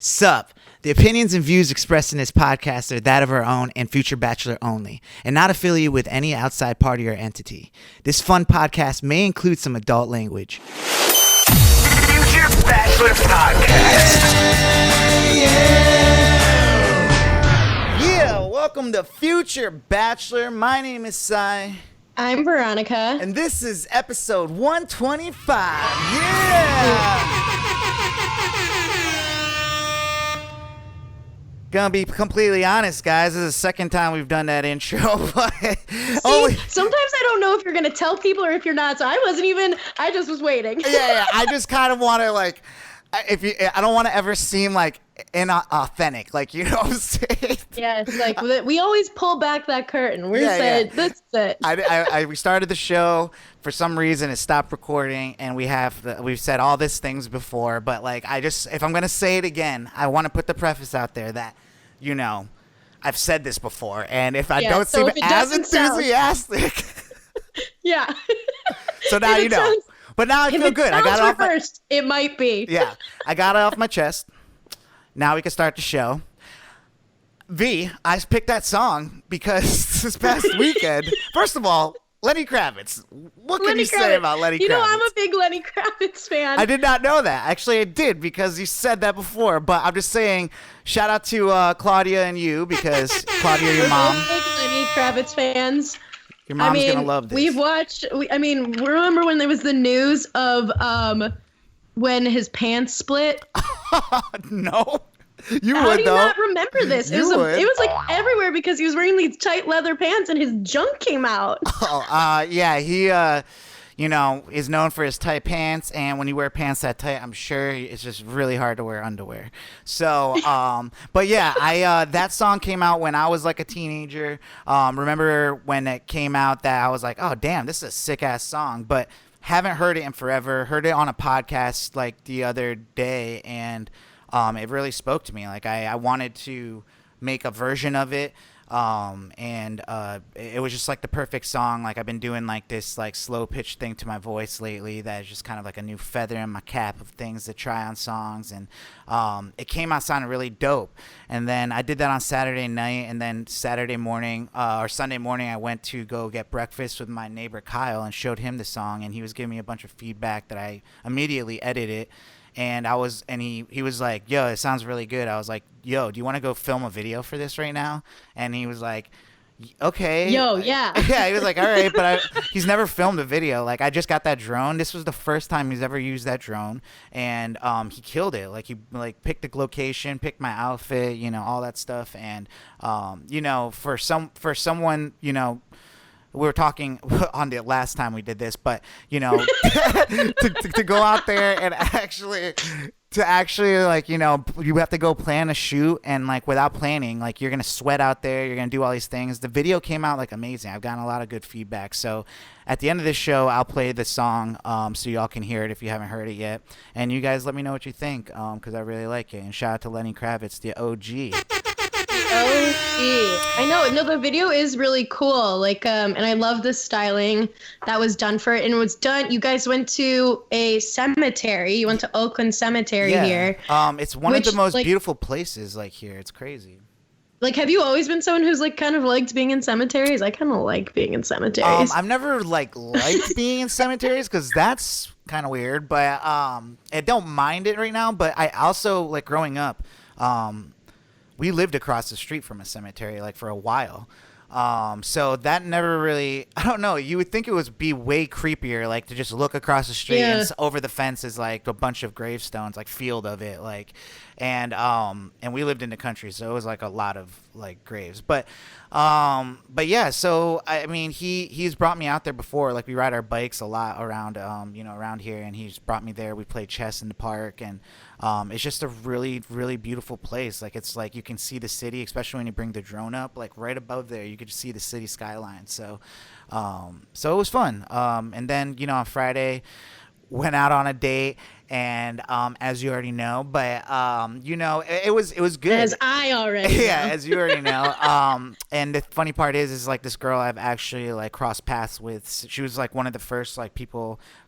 Sup. The opinions and views expressed in this podcast are that of our own and Future Bachelor only, and not affiliated with any outside party or entity. This fun podcast may include some adult language. Future Bachelor Podcast. Yeah, welcome to Future Bachelor. My name is Sai. I'm Veronica. And this is episode 125. Yeah! Gonna be completely honest, guys. This is the second time we've done that intro. Sometimes I don't know if you're gonna tell people or if you're not. So I just was waiting. Yeah. I just kind of want to I don't want to ever seem like inauthentic. Like, you know what I'm saying? Yes, like we always pull back that curtain. This is it. We started the show. For some reason, it stopped recording, and we've said all these things before. But if I'm gonna say it again, I want to put the preface out there that, you know, I've said this before, and if I don't seem as enthusiastic, yeah. So now you know. But now I feel good. I got it off first. It might be. Yeah, I got it off my chest. Now we can start the show. V, I picked that song because this past weekend, first of all, Lenny Kravitz. What can you say about Lenny Kravitz? You know, I'm a big Lenny Kravitz fan. I did not know that. Actually, I did because you said that before. But I'm just saying, shout out to Claudia and you because Claudia, your mom. We're big Lenny Kravitz fans. Your mom's gonna love this. Remember when there was the news of when his pants split? No. You How would, do you though. not remember this? It was like everywhere because he was wearing these tight leather pants and his junk came out. Yeah, he is known for his tight pants, and when you wear pants that tight, I'm sure it's just really hard to wear underwear. So, but yeah, that song came out when I was like a teenager. Remember when it came out that I was like, oh damn, this is a sick ass song, but haven't heard it in forever. Heard it on a podcast like the other day, and it really spoke to me. Like I wanted to make a version of it. And it was just like the perfect song. Like I've been doing like this like slow pitch thing to my voice lately that is just kind of like a new feather in my cap of things to try on songs, and it came out sounding really dope. And then I did that on Saturday night, and then Saturday morning or Sunday morning I went to go get breakfast with my neighbor Kyle and showed him the song, and he was giving me a bunch of feedback that I immediately edited. And he was like, yo, it sounds really good. I was like, yo, do you want to go film a video for this right now? And he was like, okay. Yo, yeah. Yeah, he was like, all right, but he's never filmed a video. Like, I just got that drone. This was the first time he's ever used that drone, and he killed it. Like, he picked the location, picked my outfit, you know, all that stuff. And you know, for someone, you know, we were talking on the last time we did this, but you know, to go out there and actually like, you know, you have to go plan a shoot, and like without planning, like you're gonna sweat out there, you're gonna do all these things. The video came out like amazing. I've gotten a lot of good feedback. So at the end of this show, I'll play the song so y'all can hear it if you haven't heard it yet, and you guys let me know what you think because I really like it. And shout out to Lenny Kravitz, the OG. I know. No, the video is really cool. Like, and I love the styling that was done for it. And it was done. You guys went to a cemetery. You went to Oakland Cemetery here. It's one of the most beautiful places. Like here, it's crazy. Like, have you always been someone who's like kind of liked being in cemeteries? I kind of like being in cemeteries. I've never liked being in cemeteries because that's kind of weird. But I don't mind it right now. But I also like growing up. We lived across the street from a cemetery like for a while. So that never really, I don't know, you would think it would be way creepier, like to just look across the street and over the fence is like a bunch of gravestones, like field of it, like, and we lived in the country, so it was like a lot of like graves, but yeah, so I mean he's brought me out there before. Like we ride our bikes a lot around around here, and he's brought me there. We play chess in the park, and it's just a really, really beautiful place. Like it's like you can see the city, especially when you bring the drone up, like right above there you could see the city skyline. So it was fun. And then, you know, on Friday went out on a date, and as you already know, but you know, it was good. As I already know. Yeah, as you already know. And the funny part is like this girl I've actually like crossed paths with. She was like one of the first like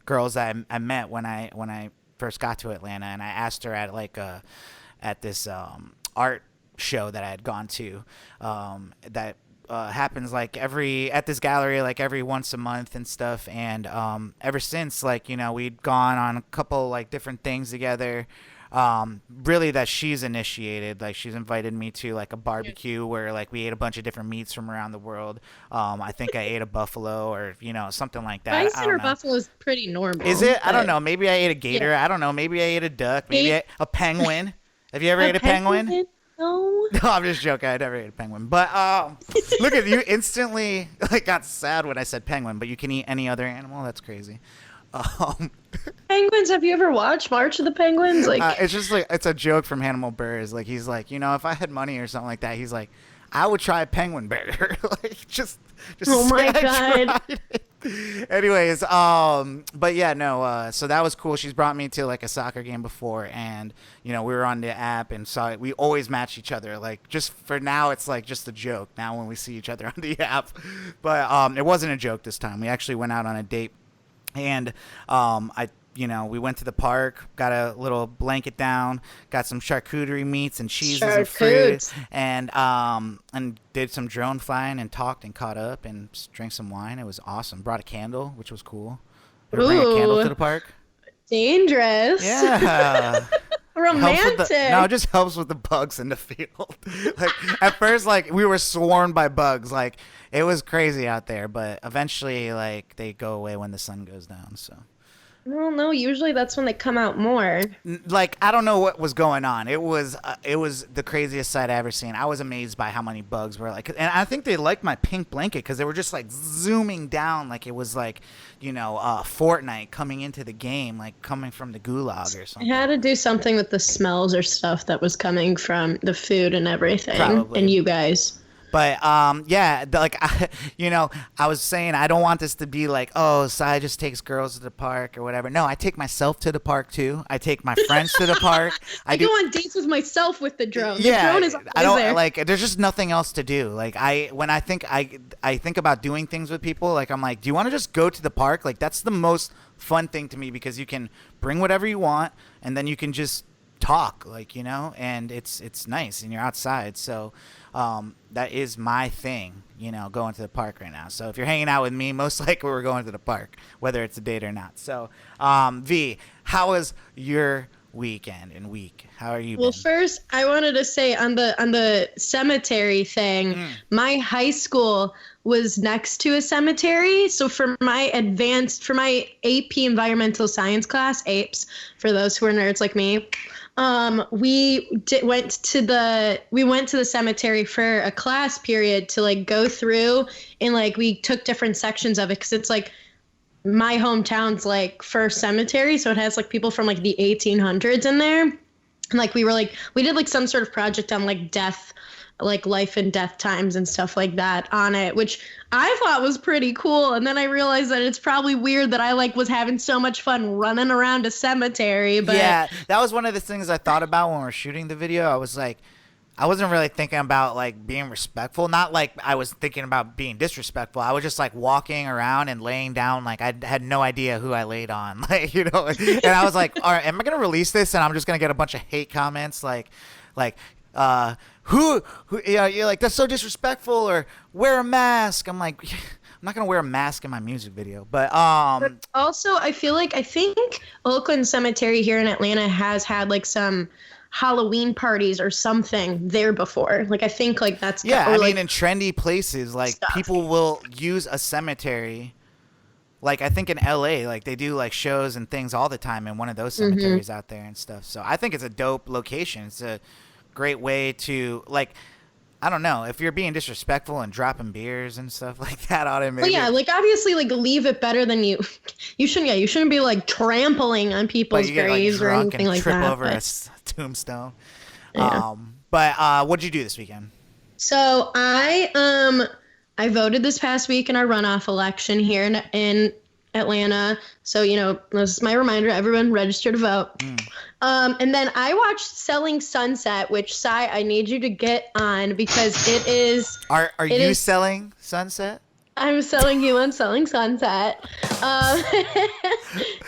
girls that I met when I first got to Atlanta, and I asked her at like at this art show that I had gone to that happens like at this gallery like every once a month and stuff. And ever since, like, you know, we'd gone on a couple like different things together. Really that she's initiated. Like, she's invited me to like a barbecue where like we ate a bunch of different meats from around the world. I think I ate a buffalo or, you know, something like that. Bison or buffalo is pretty normal. Is it? I don't know. Maybe I ate a gator. Yeah. I don't know. Maybe I ate a duck. Maybe a penguin. Have you ever ate a penguin? No. No, I'm just joking. I never ate a penguin. But look at you, instantly like got sad when I said penguin, but you can eat any other animal. That's crazy. Penguins, have you ever watched March of the Penguins? Like, it's just like, it's a joke from Hannibal Buress. Like, he's like, you know, if I had money or something like that, he's like, I would try a penguin burger. Like, just oh my God. Anyways, but yeah, no, so that was cool. She's brought me to like a soccer game before, and you know, we were on the app and saw it. We always match each other. Like, just for now, it's like just a joke now when we see each other on the app. But it wasn't a joke this time. We actually went out on a date, and we went to the park, got a little blanket down, got some charcuterie meats and cheeses and fruit, and did some drone flying and talked and caught up and drank some wine. It was awesome. Brought a candle, which was cool. Ever bring a candle to the park? Dangerous. Yeah. Romantic. No, it just helps with the bugs in the field. Like, at first, like, we were swarmed by bugs. Like, it was crazy out there, but eventually, like, they go away when the sun goes down, so. Well, no, usually that's when they come out more. Like, I don't know what was going on. It was the craziest sight I ever seen. I was amazed by how many bugs were, like, and I think they liked my pink blanket because they were just like zooming down, like it was like, you know, Fortnite coming into the game, like coming from the gulag or something. I had to do something with the smells or stuff that was coming from the food and everything. Probably. And you guys. But yeah, like, I was saying, I don't want this to be like, oh, Sai just takes girls to the park or whatever. No, I take myself to the park too. I take my friends to the park. I go on dates with myself with the drone. Yeah, the drone is I don't there. like. There's just nothing else to do. Like, when I think about doing things with people. Like, I'm like, do you want to just go to the park? Like, that's the most fun thing to me because you can bring whatever you want and then you can just talk, like, you know, and it's nice and you're outside. So that is my thing, you know, going to the park right now. So if you're hanging out with me, most likely we're going to the park, whether it's a date or not. So V, how was your weekend and week? How are you been? Well, first I wanted to say on the cemetery thing, my high school was next to a cemetery. So for my AP environmental science class, APES, for those who are nerds like me, we went to the cemetery for a class period to like go through, and like we took different sections of it because it's like my hometown's like first cemetery, so it has like people from like the 1800s in there, and like we did like some sort of project on like death, like life and death times and stuff like that on it, which I thought was pretty cool. And then I realized that it's probably weird that I like was having so much fun running around a cemetery. But yeah, that was one of the things I thought about when we were shooting the video. I was like, I wasn't really thinking about like being respectful. Not like I was thinking about being disrespectful. I was just like walking around and laying down. Like, I had no idea who I laid on. Like, you know, and I was like, all right, am I going to release this? And I'm just going to get a bunch of hate comments like, who, you know, you're like, that's so disrespectful, or wear a mask. I'm like, I'm not gonna wear a mask in my music video, but also I think Oakland Cemetery here in Atlanta has had like some Halloween parties or something there before. Like, I think like that's I mean, in trendy places, like stuff. People will use a cemetery. Like, I think in LA, like they do like shows and things all the time in one of those cemeteries out there and stuff. So I think it's a dope location. It's a great way to, like, I don't know, if you're being disrespectful and dropping beers and stuff like that on it. Well, yeah, like obviously, like leave it better than you shouldn't be like trampling on people's graves or anything like that. Trip over a tombstone. Yeah. But what'd you do this weekend? So I voted this past week in our runoff election here in Atlanta. So, you know, this is my reminder, everyone register to vote. And then I watched Selling Sunset, which, Sai, I need you to get on because it is... Are you selling Sunset? I'm selling you on Selling Sunset. Um,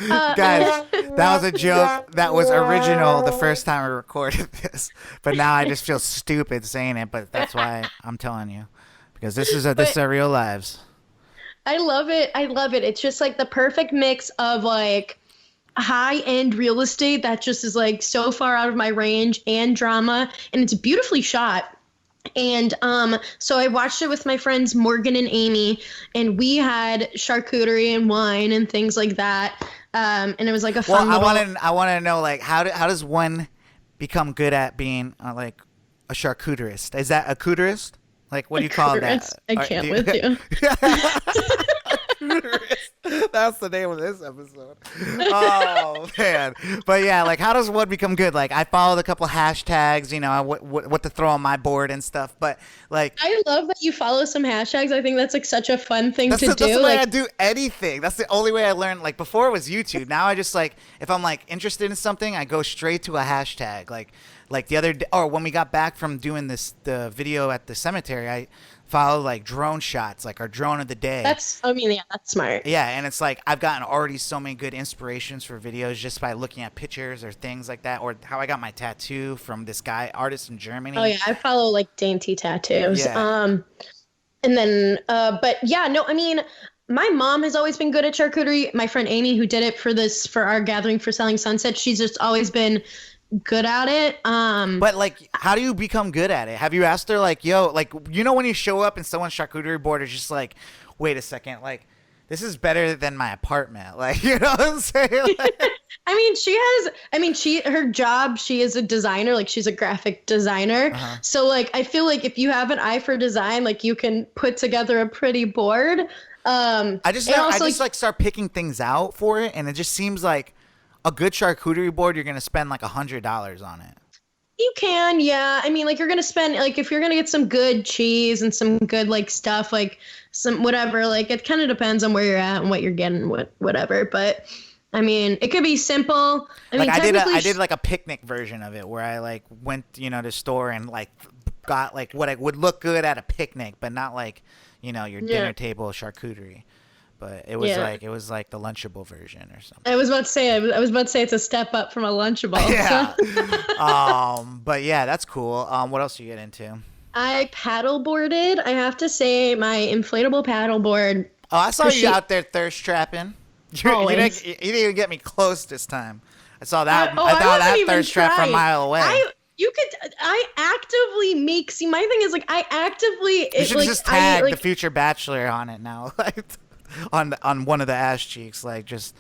Guys, that was a joke that was original the first time I recorded this, but now I just feel stupid saying it. But that's why I'm telling you, because this is our real lives. I love it. I love it. It's just like the perfect mix of like high-end real estate that just is like so far out of my range and drama, and it's beautifully shot. And so I watched it with my friends Morgan and Amy, and we had charcuterie and wine and things like that. And it was like a fun. Well, I want to know, like, how does one become good at being like a charcuterist? Is that a cooterist? Like, what do you call that? I can't with you. That's the name of this episode. Oh man, but yeah, like, how does one become good? Like, I followed a couple hashtags, you know, what to throw on my board and stuff. But like, I love that you follow some hashtags. I think that's like such a fun thing to do. That's the way like, I do anything. That's the only way I learned. Like, before it was YouTube. Now I just, like, if I'm like interested in something, I go straight to a hashtag. Like the other day, or when we got back from doing the video at the cemetery, I followed like drone shots, like our drone of the day. that's smart. Yeah, and it's like I've gotten already so many good inspirations for videos just by looking at pictures or things like that, or how I got my tattoo from this guy, artist in Germany. Oh yeah, I follow like dainty tattoos. Yeah. And then, but yeah, no, I mean, my mom has always been good at charcuterie. My friend Amy, who did it for our gathering for Selling Sunset, she's just always been good at it. But like, how do you become good at it? Have you asked her, like, yo, like, you know, when you show up and someone's charcuterie board is just like, wait a second, like, this is better than my apartment, like, you know what I'm saying? Like, her job, she is a designer, like she's a graphic designer. So like, I feel like if you have an eye for design, like you can put together a pretty board. I just start picking things out for it, and it just seems like a good charcuterie board, you're gonna spend like $100 on it. You can, yeah. I mean, like, you're gonna spend, like, if you're gonna get some good cheese and some good like stuff, like some whatever, like it kind of depends on where you're at and what you're getting, whatever. But I mean, it could be simple. I did like a picnic version of it where I like went, you know, to the store and like got like what would look good at a picnic, but not like, you know, your dinner table charcuterie. But it was like the Lunchable version or something. I was about to say it's a step up from a Lunchable. Yeah. But yeah, that's cool. What else do you get into? I paddleboarded. I have to say, my inflatable paddleboard. Oh, I saw you out there thirst trapping. You didn't even get me close this time. I saw that. I saw that thirst trap from a mile away. I actively make. See, my thing is like I actively. You should just tag the Future Bachelor on it now, like on one of the ass cheeks, like just.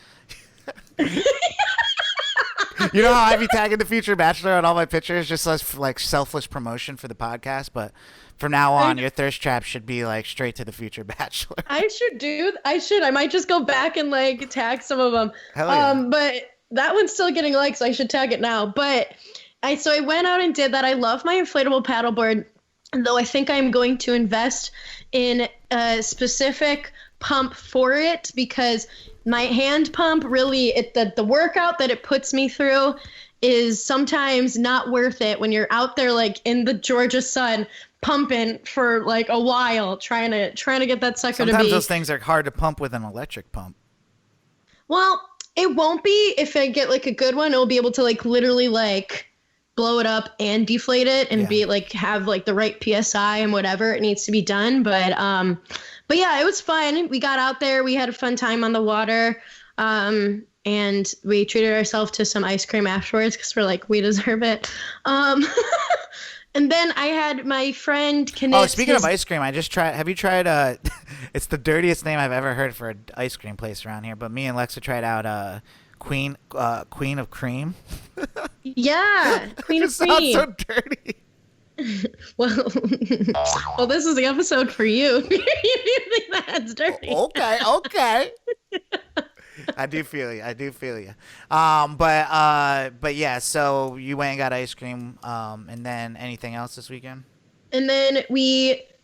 You know how I be tagging the Future Bachelor on all my pictures, just as like selfless promotion for the podcast. But from now on, your thirst trap should be like straight to the Future Bachelor. I might just go back and like tag some of them. Hell yeah. But that one's still getting likes, so I should tag it now. But I went out and did that. I love my inflatable paddleboard, though I think I'm going to invest in a specific pump for it, because my hand pump really, the workout that it puts me through is sometimes not worth it when you're out there like in the Georgia sun pumping for like a while trying to get that sucker to be. Sometimes those things are hard to pump with an electric pump. Well, it won't be. If I get like a good one, it'll be able to like literally like blow it up and deflate it and be like have like the right PSI and whatever it needs to be done. But yeah, it was fun. We got out there. We had a fun time on the water. And we treated ourselves to some ice cream afterwards because we're like, we deserve it. And then I had my friend Kenneth. Oh, speaking of ice cream, I just tried. Have you tried? It's the dirtiest name I've ever heard for an ice cream place around here. But me and Lexa tried out Queen of Cream. Yeah, Queen of Cream. Sounds so dirty. Well, this is the episode for you. You think that's dirty? Okay. I do feel you. But yeah. So you went and got ice cream. And then anything else this weekend? And then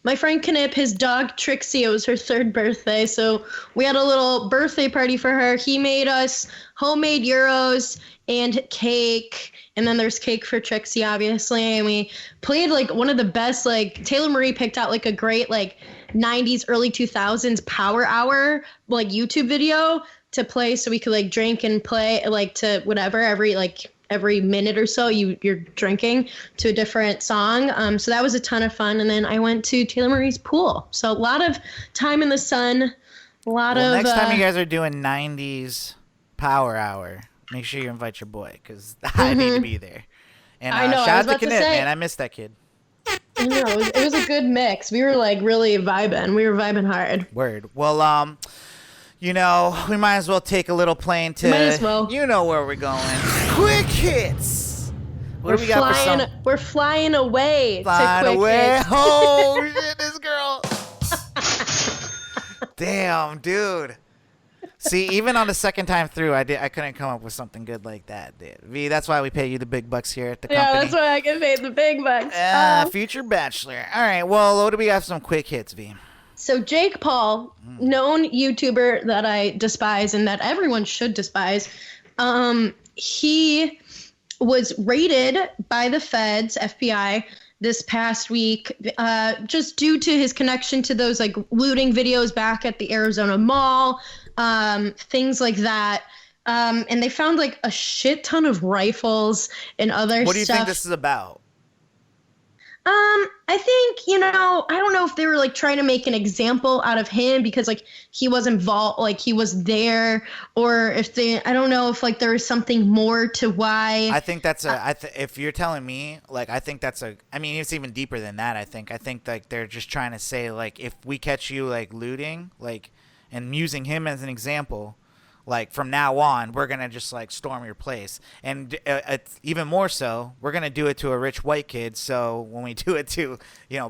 my friend Knip, his dog Trixie, it was her 3rd birthday, so we had a little birthday party for her. He made us homemade gyros and cake, and then there's cake for Trixie, obviously, and we played like one of the best, like Taylor Marie picked out like a great like 90s, early 2000s power hour, like YouTube video to play so we could like drink and play like to whatever every minute or so you're drinking to a different song. So that was a ton of fun. And then I went to Taylor Marie's pool. So a lot of time in the sun, next time you guys are doing 90s power hour, make sure you invite your boy because I need to be there. And I know, shout out to Knit, man. I miss that kid. I know, it was a good mix. We were like really vibing. We were vibing hard. Word. Well, you know, we might as well take a little plane to, might as well. You know where we're going. Quick hits. What do we got for some? We're flying away. Flying to quick away. hits. Oh, shit, this girl. Damn, dude. See, even on the second time through, I couldn't come up with something good like that, dude. V, that's why we pay you the big bucks here at the company. Yeah, that's why I get paid the big bucks. Future Bachelor. All right, well, what do we have some quick hits, V? So Jake Paul, known YouTuber that I despise and that everyone should despise, he was raided by the feds, FBI, this past week, just due to his connection to those like looting videos back at the Arizona Mall, things like that. And they found like a shit ton of rifles and other stuff. What do you think this is about? I think, I don't know if they were like trying to make an example out of him because like he was involved, like he was there, or if I don't know if like there was something more to why. I think that's if you're telling me, like, I think that's I mean, it's even deeper than that. I think like they're just trying to say like, if we catch you like looting, like, and using him as an example, like from now on, we're going to just like storm your place. And it's even more so, we're going to do it to a rich white kid. So when we do it to,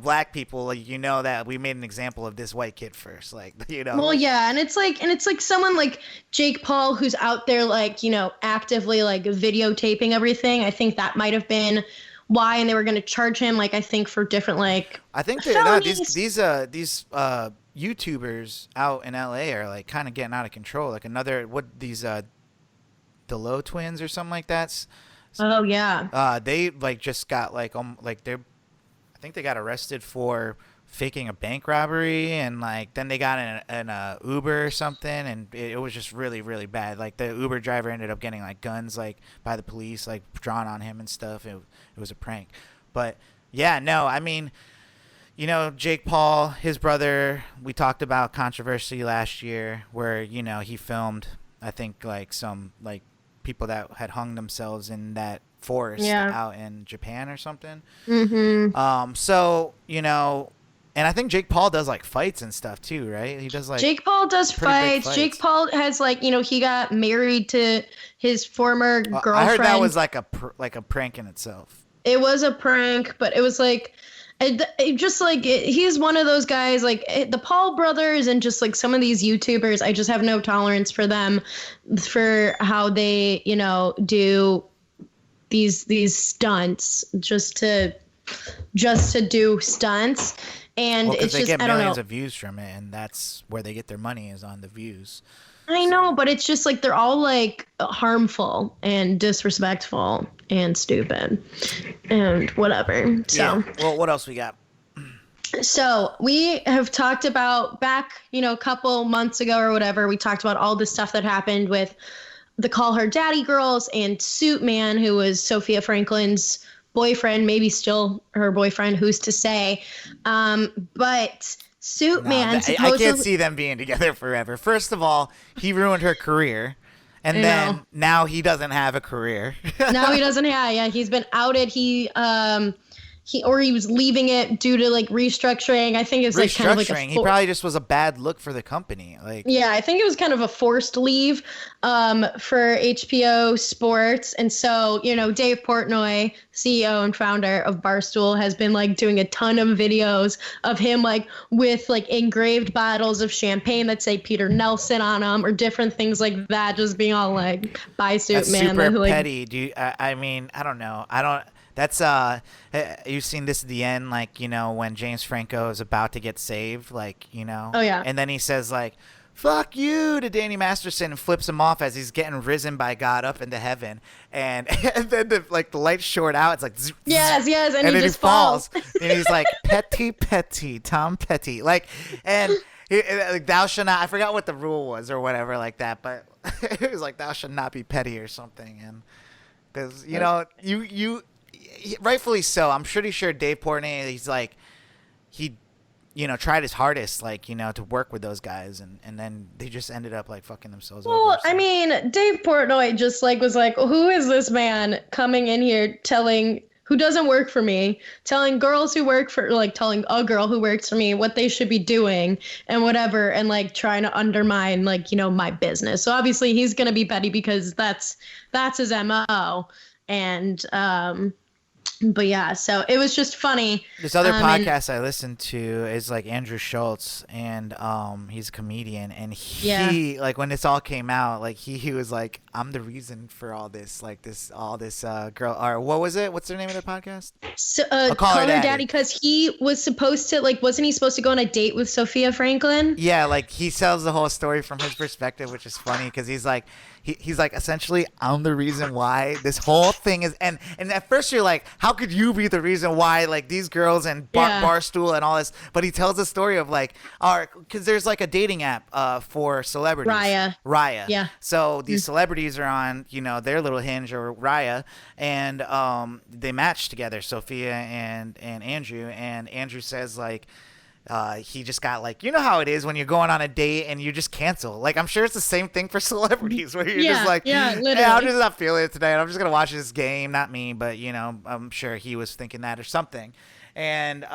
black people, like, that we made an example of this white kid first, like, Well, yeah. And it's like someone like Jake Paul, who's out there, like, actively like videotaping everything. I think that might've been why. And they were going to charge him, like, I think for different, like, I think these YouTubers out in LA are like kind of getting out of control. Like these DeLoe twins or something like that. Oh yeah. They like just got I think they got arrested for faking a bank robbery, and like then they got in a Uber or something, and it was just really, really bad. Like the Uber driver ended up getting like guns like by the police like drawn on him and stuff. It was a prank. But yeah, no, I mean, Jake Paul, his brother, we talked about controversy last year where, he filmed, I think, like some like people that had hung themselves in that forest out in Japan or something. Mm-hmm. So, and I think Jake Paul does like fights and stuff too, right? He does like Jake Paul does fights. Jake Paul has like, he got married to his former girlfriend. I heard that was like a prank in itself. It was a prank, but it was like, he's one of those guys, like the Paul brothers and just like some of these YouTubers, I just have no tolerance for them, for how they, do these stunts just to do stunts. And it's they just, get I don't know. millions of views from it, and that's where they get their money, is on the views. I know, but it's just like they're all like harmful and disrespectful and stupid and whatever. So, yeah. Well, what else we got? So we have talked about back, a couple months ago or whatever, we talked about all the stuff that happened with the Call Her Daddy girls and Suit Man, who was Sophia Franklin's boyfriend, maybe still her boyfriend, who's to say. But Suit Man supposedly, I can't see them being together forever. First of all, he ruined her career, and then now he doesn't have a career. Now he doesn't have. Yeah, he's been outed. He was leaving it due to like restructuring. I think it was like kind of like he probably just was a bad look for the company. Like, yeah, I think it was kind of a forced leave for HBO Sports. And so, Dave Portnoy, CEO and founder of Barstool, has been like doing a ton of videos of him like with like engraved bottles of champagne that say Peter Nelson on them or different things like that, just being all like, bye Suit Man. Super like, petty. I mean, I don't know. That's you've seen this at the end, like, when James Franco is about to get saved, like, Oh yeah. And then he says like, fuck you to Danny Masterson and flips him off as he's getting risen by God up into heaven. And then the lights short out. It's like, yes, and then he just falls. And he's like, Petty, Tom Petty. Like, and like, thou shalt not, I forgot what the rule was or whatever like that, but it was like, thou shalt not be petty or something. And because, you know, you rightfully so. I'm pretty sure Dave Portnoy, he's like, he, you know, tried his hardest, like, you know, to work with those guys, and then they just ended up like fucking themselves over. Well, So. I mean, Dave Portnoy just like was like, who is this man coming in here who doesn't work for me, telling girls who work for, like, telling a girl who works for me what they should be doing and whatever, and like trying to undermine, like, you know, my business. So obviously he's gonna be petty because that's his MO. And but yeah, so it was just funny. This other podcast I listened to is like Andrew Schultz, and he's a comedian, and he like when this all came out, like he was like, I'm the reason for all this, like all this girl, or what was it? What's the name of the podcast? So, Call Her Daddy, because he was supposed to, like, wasn't he supposed to go on a date with Sophia Franklin? Yeah, like he tells the whole story from his perspective, which is funny because he's like, he's like, essentially, I'm the reason why this whole thing is, and at first you're like, how could you be the reason why, like, these girls and Barstool and all this? But he tells a story of like, because there's like a dating app for celebrities. Raya. Yeah. So these celebrities are on, you know, their little Hinge or Raya, and they match together, Sophia and Andrew, and Andrew says like, he just got like, you know how it is when you're going on a date and you just cancel. Like, I'm sure it's the same thing for celebrities where you're just like, literally. Hey, I'm just not feeling it today. I'm just going to watch this game. Not me, but, you know, I'm sure he was thinking that or something. And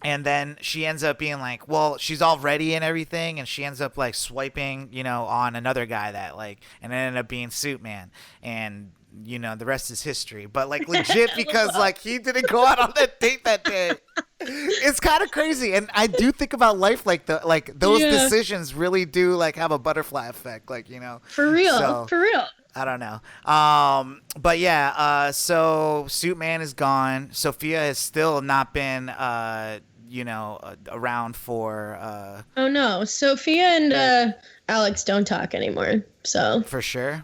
then she ends up being like, well, she's all ready and everything. And she ends up like swiping, you know, on another guy that like, and it ended up being Suit Man. And, you know, the rest is history. But like legit because like he didn't go out on that date that day. It's kind of crazy, and I do think about life like those decisions really do like have a butterfly effect, like, you know, for real. I don't know, but yeah, so Suit Man is gone. Sophia has still not been, you know, around for. Oh no, Sophia and Alex don't talk anymore. So for sure.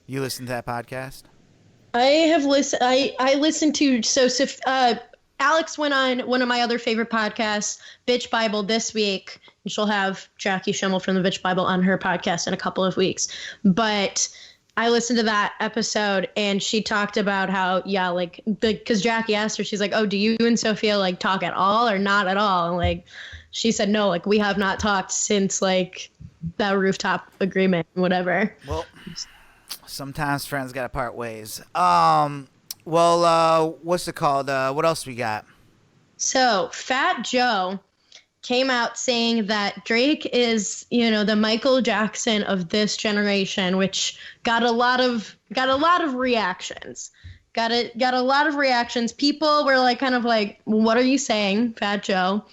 You listen to that podcast? I have listened. I listened to Alex went on one of my other favorite podcasts, Bitch Bible, this week. And she'll have Jackie Schimmel from the Bitch Bible on her podcast in a couple of weeks. But I listened to that episode, and she talked about how, yeah, like, because Jackie asked her, she's like, oh, do you and Sophia, like, talk at all or not at all? And, like, she said, no, like, we have not talked since, like, that rooftop agreement, whatever. Well, sometimes friends gotta part ways. Well, what's it called? What else we got? So Fat Joe came out saying that Drake is, you know, the Michael Jackson of this generation, which got a lot of reactions. Got a lot of reactions. People were like, kind of like, what are you saying, Fat Joe?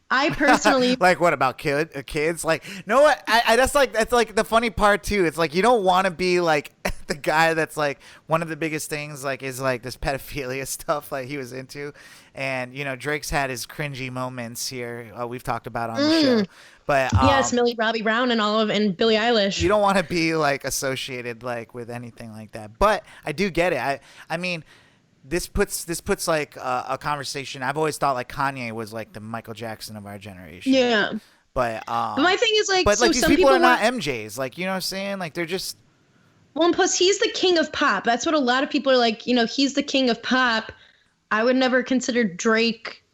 I personally like, what about kids? Like, no, what? That's like the funny part too. It's like you don't want to be like the guy that's like one of the biggest things like is like this pedophilia stuff like he was into, and you know Drake's had his cringy moments here. We've talked about on the show, but yes, Millie Bobby Brown and Billie Eilish. You don't want to be like associated like with anything like that. But I do get it. I mean. This puts like a conversation. I've always thought like Kanye was like the Michael Jackson of our generation. Yeah. But my thing is like, but so like these some people are not want... MJs. Like, you know what I'm saying? Like they're just. Well, and plus he's the king of pop. That's what a lot of people are like. You know, he's the king of pop. I would never consider Drake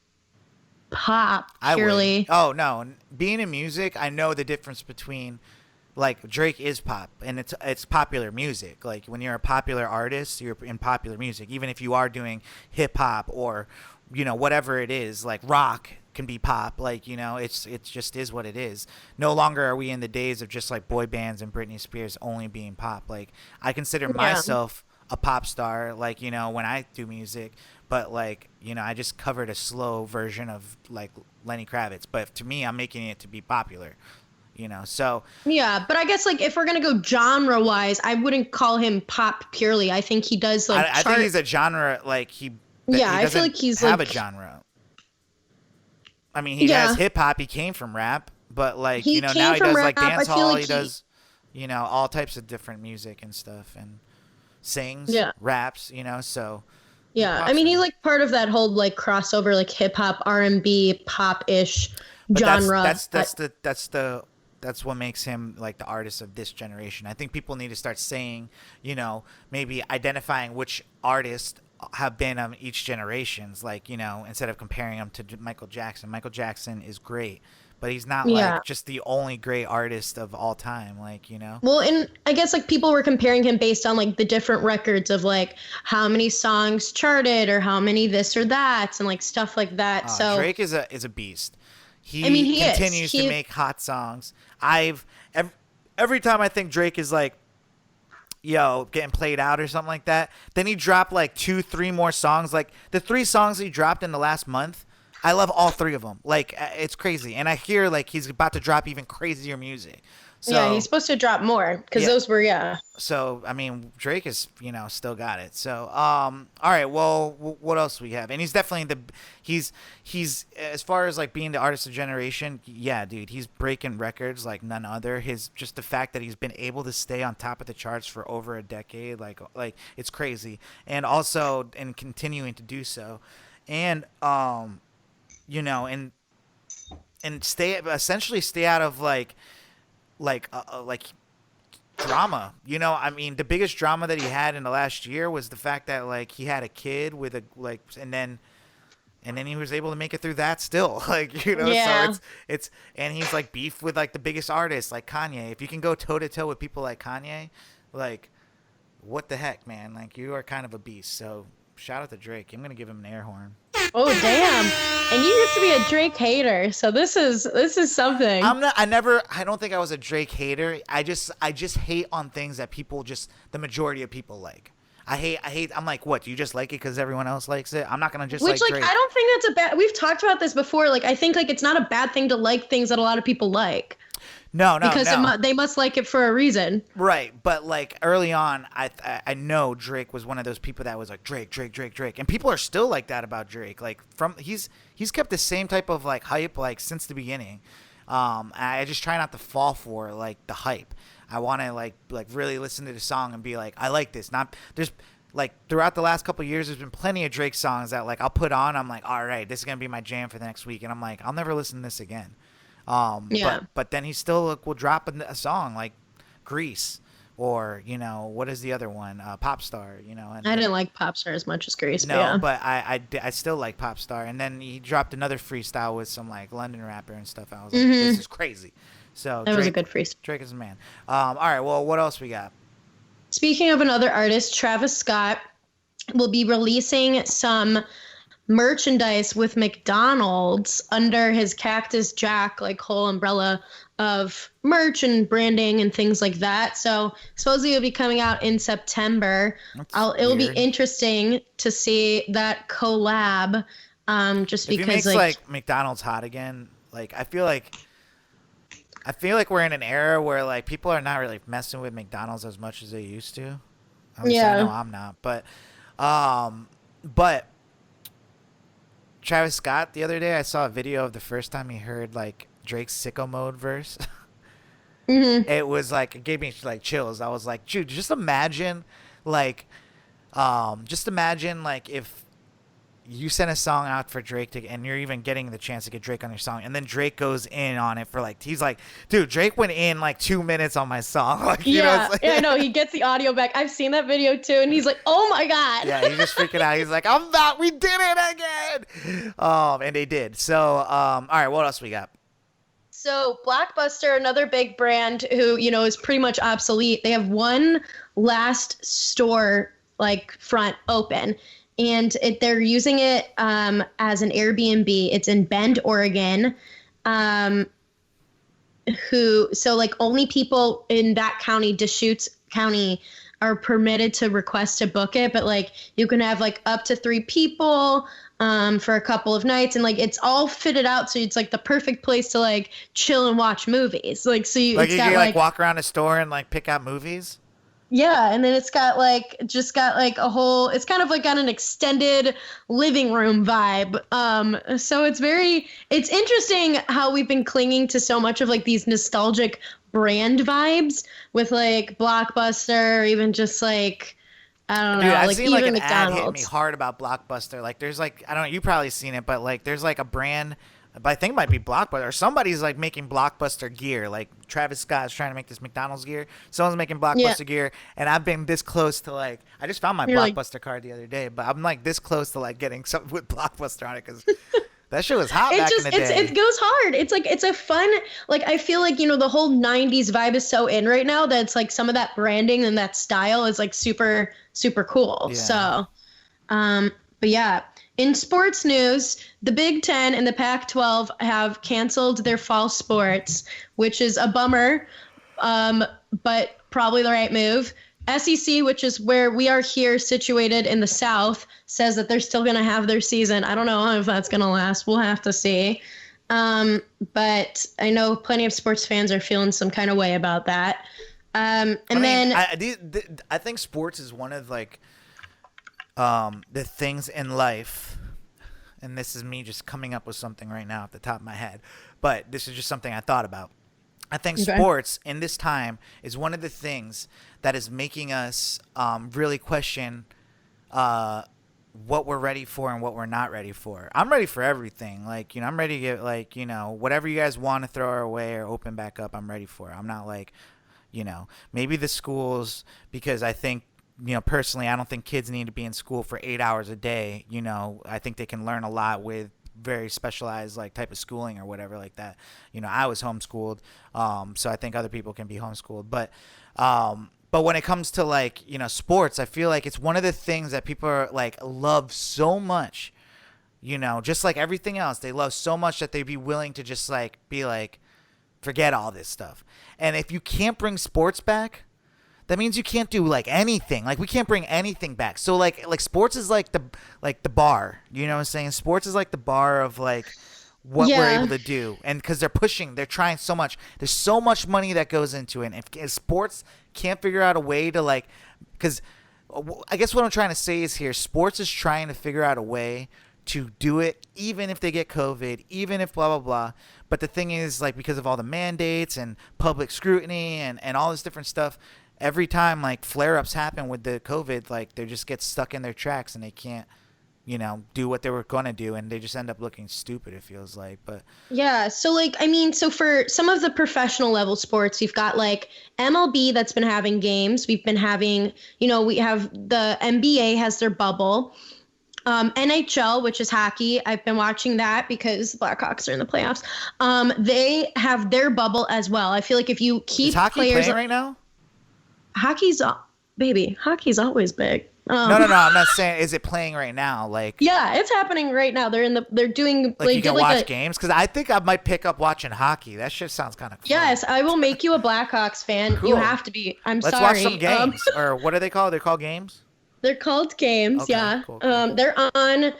pop purely. Oh no, being in music, I know the difference between. Like Drake is pop, and it's popular music. Like when you're a popular artist, you're in popular music. Even if you are doing hip hop or, you know, whatever it is, like rock can be pop. Like, you know, it's just is what it is. No longer are we in the days of just like boy bands and Britney Spears only being pop. Like I consider myself a pop star. Like, you know, when I do music, but like, you know, I just covered a slow version of like Lenny Kravitz. But to me, I'm making it to be popular. You know, so yeah, but I guess like if we're gonna go genre wise, I wouldn't call him pop purely. I think he does like. I think he's a genre. Like he. Yeah, I feel like he's have like, a genre. I mean, he has hip hop. He came from rap. But like, He now came he from does like rap. I dance feel hall. like He does, all types of different music and stuff, and sings, Yeah. raps. So Yeah, I props mean, to he's him. like part of that whole like crossover, like hip hop, R&B, pop ish But genre. that's what makes him like the artist of this generation. I think people need to start saying, maybe identifying which artists have been on each generations, like, instead of comparing them to Michael Jackson. Michael Jackson is great, but he's not Yeah. like just the only great artist of all time, like. Well, and I guess like people were comparing him based on like the different records of like how many songs charted or how many this or that and like stuff like that. So Drake is a beast. He he is. continues to make hot songs. Every time I think Drake is like, getting played out or something like that, then he dropped like 2-3 more songs. Like the 3 songs he dropped in the last month, I love all 3 of them. Like, it's crazy. And I hear like he's about to drop even crazier music. So, yeah, he's supposed to drop more because those were So I mean, Drake is still got it. So all right, well, what else we have? And he's definitely he's as far as like being the artist of generation. Yeah, dude, he's breaking records like none other. Just the fact that he's been able to stay on top of the charts for over a decade, like it's crazy, and also and continuing to do so, and and essentially stay out of like drama. I mean, the biggest drama that he had in the last year was the fact that like he had a kid with a and then he was able to make it through that still. Like, Yeah. So it's and he's like beef with like the biggest artists like Kanye. If you can go toe to toe with people like Kanye, like what the heck, man? Like, you are kind of a beast. So shout out to Drake. I'm gonna give him an air horn. Oh damn! And you used to be a Drake hater, so this is something. I don't think I was a Drake hater. I just hate on things that the majority of people like. I hate. I'm like, what? Do you just like it because everyone else likes it? I'm not gonna just Which, like like, Drake. I don't think that's a bad. We've talked about this before. Like, I think like it's not a bad thing to like things that a lot of people like. No, because they must like it for a reason. Right, but like early on, I know Drake was one of those people that was like Drake, and people are still like that about Drake. Like he's kept the same type of like hype like since the beginning. I just try not to fall for like the hype. I want to like really listen to the song and be like, I like this. There's like throughout the last couple of years, there's been plenty of Drake songs that like I'll put on. I'm like, all right, this is gonna be my jam for the next week, and I'm like, I'll never listen to this again. But then he still will drop a song like Grease or what is the other one, Popstar, and I didn't like Popstar as much as Grease. no, but I still like Popstar. And then he dropped another freestyle with some like London rapper and stuff. I was like, this is crazy. So that was a good freestyle. Drake is a man. All right, well, what else we got? Speaking of another artist, Travis Scott will be releasing some merchandise with McDonald's under his Cactus Jack like whole umbrella of merch and branding and things like that. So supposedly it'll be coming out in September. It'll be interesting to see that collab. Just if because he makes like McDonald's hot again, like I feel like we're in an era where like people are not really messing with McDonald's as much as they used to. Obviously, I know I'm not, but Travis Scott, the other day I saw a video of the first time he heard like Drake's Sicko Mode verse. It was like, it gave me like chills. I was like, dude, just imagine like if you sent a song out for Drake and you're even getting the chance to get Drake on your song, and then Drake goes in on it for like, he's like, dude, Drake went in like 2 minutes on my song. Like, like, I know, he gets the audio back. I've seen that video too, and he's like, oh my god. Yeah, he's just freaking out. He's like, we did it again. And they did. So all right, what else we got? So Blockbuster, another big brand who, is pretty much obsolete. They have one last store like front open, and they're using it as an Airbnb. It's in Bend, Oregon. So like only people in that county, Deschutes County, are permitted to request to book it, but like you can have like up to 3 people for a couple of nights, and like it's all fitted out, so it's like the perfect place to like chill and watch movies. Like, so you can like walk around a store and like pick out movies. Yeah, and then it's got like a whole, it's kind of like got an extended living room vibe. So it's interesting how we've been clinging to so much of like these nostalgic brand vibes with like Blockbuster, or even just like, I don't know, Dude, I've like seen like even an ad hit me McDonald's. hard about Blockbuster. Like, there's like, I don't know, you probably seen it, but like, there's like a brand, but I think it might be Blockbuster, or somebody's like making Blockbuster gear. Like Travis Scott is trying to make this McDonald's gear. Someone's making Yeah, Blockbuster gear, and I've been this close to like, I just found my you're like, Blockbuster card the other day, but I'm like this close to like getting something with Blockbuster on it because that shit was hot back in the day. it goes hard. It's like it's a fun, like I feel like, the whole 90s vibe is so in right now that it's like some of that branding and that style is like super super cool. Yeah. So but yeah, in sports news, the Big 10 and the Pac-12 have canceled their fall sports, which is a bummer, but probably the right move. SEC, which is where we are here situated in the South, says that they're still going to have their season. I don't know if that's going to last. We'll have to see. But I know plenty of sports fans are feeling some kind of way about that. I think sports is one of like the things in life, and this is me just coming up with something right now at the top of my head, but this is just something I thought about. I think Okay. sports in this time is one of the things that is making us really question what we're ready for and what we're not ready for. I'm ready for everything. Like, I'm ready to get like, whatever you guys want to throw our way or open back up, I'm ready for it. I'm not like, maybe the schools, because I think, personally, I don't think kids need to be in school for 8 hours a day. I think they can learn a lot with very specialized like type of schooling or whatever like that. I was homeschooled, so I think other people can be homeschooled. But when it comes to like, sports, I feel like it's one of the things that people are like love so much, just like everything else. They love so much that they'd be willing to just like be like, forget all this stuff. And if you can't bring sports back, that means you can't do like anything. Like we can't bring anything back. So like sports is like the bar. You know what I'm saying? Sports is like the bar of like what we're able to do. And because they're trying so much. There's so much money that goes into it. And if sports can't figure out a way to like, because I guess what I'm trying to say is here, sports is trying to figure out a way to do it, even if they get COVID, even if blah, blah, blah. But the thing is, like, because of all the mandates and public scrutiny and all this different stuff, every time like flare-ups happen with the COVID, like they just get stuck in their tracks and they can't, do what they were going to do, and they just end up looking stupid, it feels like. But yeah, so like so for some of the professional level sports, we've got like MLB that's been having games. We've been having, we have the NBA has their bubble. NHL, which is hockey, I've been watching that because the Blackhawks are in the playoffs. They have their bubble as well. I feel like if you keep is hockey players playing right now? Hockey's always big. No, I'm not saying is it playing right now. Like, Yeah, it's happening right now. They're doing like you can watch games, because I think I might pick up watching hockey. That shit sounds kind of fun. Yes, I will make you a Blackhawks fan. Cool. You have to be. I'm Let's sorry. watch some games. Or what are they called? They're called games? They're called games. Okay, Yeah. cool. They're on,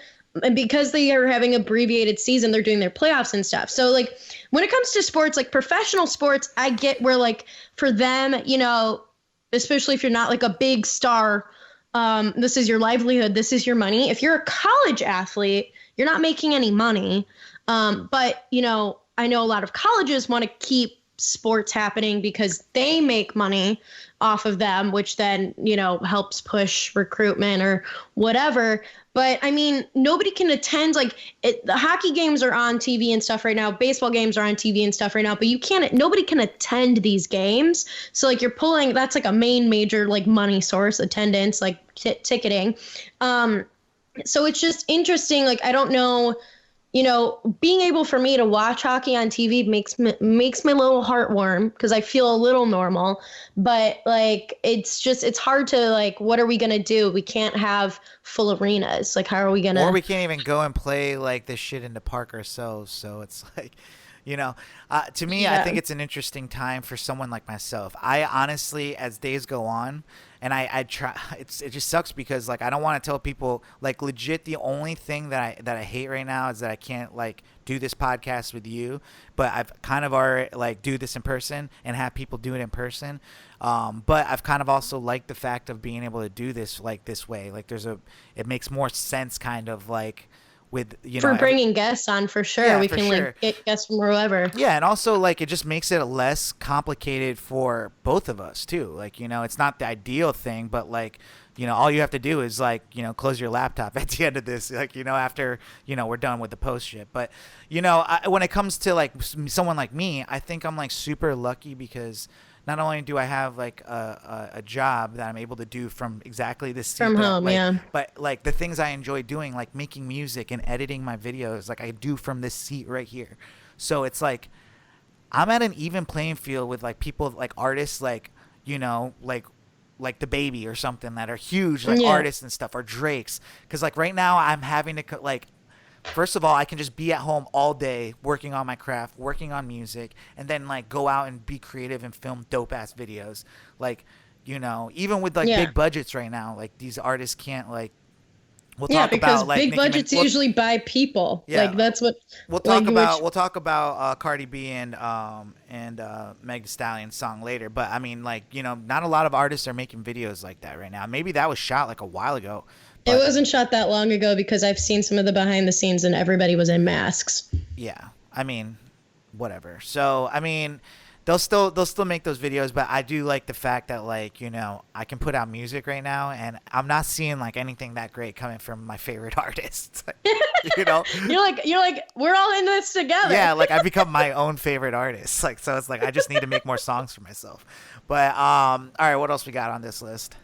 and because they are having abbreviated season, they're doing their playoffs and stuff. So like when it comes to sports, like professional sports, I get where like for them, especially if you're not like a big star, this is your livelihood, this is your money. If you're a college athlete, you're not making any money. But I know a lot of colleges want to keep sports happening because they make money off of them, which then, helps push recruitment or whatever. But I mean, nobody can attend, like the hockey games are on TV and stuff right now. Baseball games are on TV and stuff right now, but nobody can attend these games. So like that's like a main major, like money source, attendance, like ticketing. So it's just interesting. Like, I don't know, being able for me to watch hockey on TV makes my little heart warm because I feel a little normal. But like, it's hard to like, what are we going to do? We can't have full arenas. Like, how are we going to? Or we can't even go and play like this shit in the park ourselves. So it's like, To me, I think it's an interesting time for someone like myself. I honestly, as days go on, and I try, it just sucks because like I don't want to tell people like legit. The only thing that I hate right now is that I can't like do this podcast with you, but I've kind of already like do this in person and have people do it in person. But I've kind of also liked the fact of being able to do this like this way. Like it makes more sense kind of like with, for bringing guests on for sure. Yeah, we for can sure. like get guests from wherever. Yeah, and also like it just makes it less complicated for both of us too. Like, it's not the ideal thing, but like, all you have to do is like, close your laptop at the end of this, like, after, we're done with the post shit. But, when it comes to like someone like me, I think I'm like super lucky because not only do I have like a job that I'm able to do from exactly this seat, From home, but like the things I enjoy doing, like making music and editing my videos, like I do from this seat right here. So it's like I'm at an even playing field with like people like artists like like the Baby or something that are huge like artists and stuff, or Drake's, because like right now I'm having to like, first of all, I can just be at home all day working on my craft, working on music, and then like go out and be creative and film dope ass videos. Like, even with like big budgets right now, like these artists can't like. We'll talk because about like big budgets usually by people. Yeah. Like that's what we'll talk about. We'll talk about Cardi B and Meg Thee Stallion's song later. But I mean, like, not a lot of artists are making videos like that right now. Maybe that was shot like a while ago. It wasn't shot that long ago because I've seen some of the behind the scenes and everybody was in masks. Yeah, I mean, whatever. So I mean, they'll still make those videos, but I do like the fact that like I can put out music right now, and I'm not seeing like anything that great coming from my favorite artists. You're like we're all in this together. Yeah, like I become my own favorite artist. Like so, it's like I just need to make more songs for myself. But all right, what else we got on this list?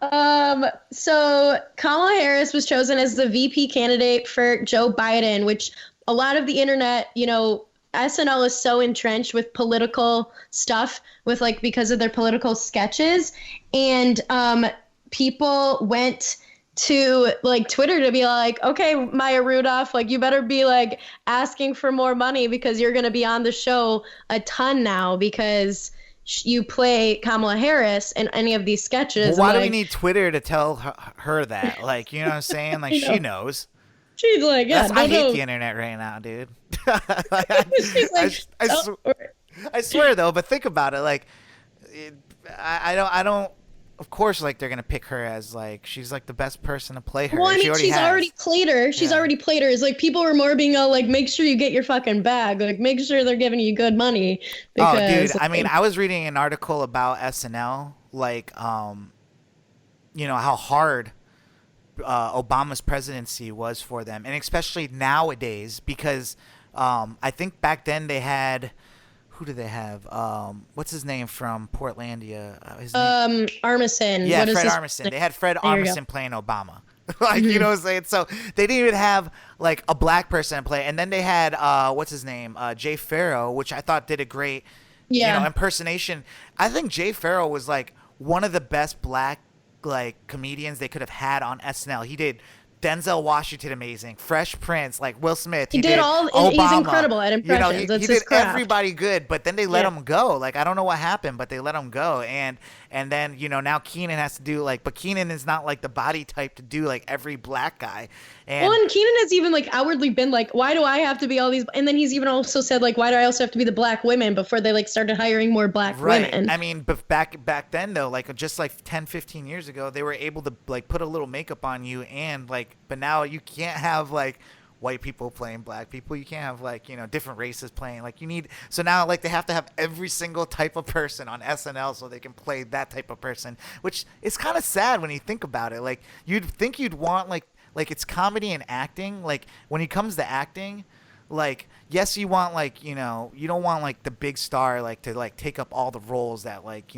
So Kamala Harris was chosen as the VP candidate for Joe Biden, which a lot of the internet, SNL is so entrenched with political stuff with like because of their political sketches, and people went to like Twitter to be like, okay, Maya Rudolph, like you better be like asking for more money because you're going to be on the show a ton now because you play Kamala Harris in any of these sketches. Well, why do we need Twitter to tell her that? Like, you know what I'm saying? Like, she knows. She's like, yeah, I hate the internet right now, dude. I swear though, but think about it. Like, I don't. Of course, like they're gonna pick her as like she's like the best person to play her. Well, I mean, she's already played her. She's already played her. It's like people were more being all like, make sure you get your fucking bag. Like, make sure they're giving you good money. Because, dude. I mean, I was reading an article about SNL, like, how hard Obama's presidency was for them, and especially nowadays because I think back then they had. Who do they have? What's his name from Portlandia? Armisen. Yeah, Fred Armisen. They had Fred Armisen playing Obama. Like, you know what I'm saying? So they didn't even have like a black person play. And then they had what's his name? Jay Pharoah, which I thought did a great impersonation. I think Jay Pharoah was like one of the best black like comedians they could have had on SNL. He did Denzel Washington amazing, Fresh Prince, like Will Smith. He did all. Obama. He's incredible at impressions. He did everybody good, but then they let him go. Like I don't know what happened, but they let him go, and then now Keenan has to do like, but Keenan is not like the body type to do like every black guy. And Keenan has even like outwardly been like, why do I have to be all these? And then he's even also said like, why do I also have to be the black women before they like started hiring more black women? I mean, but back then though, like just like 10, 15 years ago, they were able to like put a little makeup on you and like, but now you can't have like white people playing black people. You can't have like, different races playing. Like so now like they have to have every single type of person on SNL so they can play that type of person, which is kind of sad when you think about it. Like you'd think you'd want like it's comedy and acting. Like when it comes to acting, like yes, you want like you don't want like the big star like to like take up all the roles that like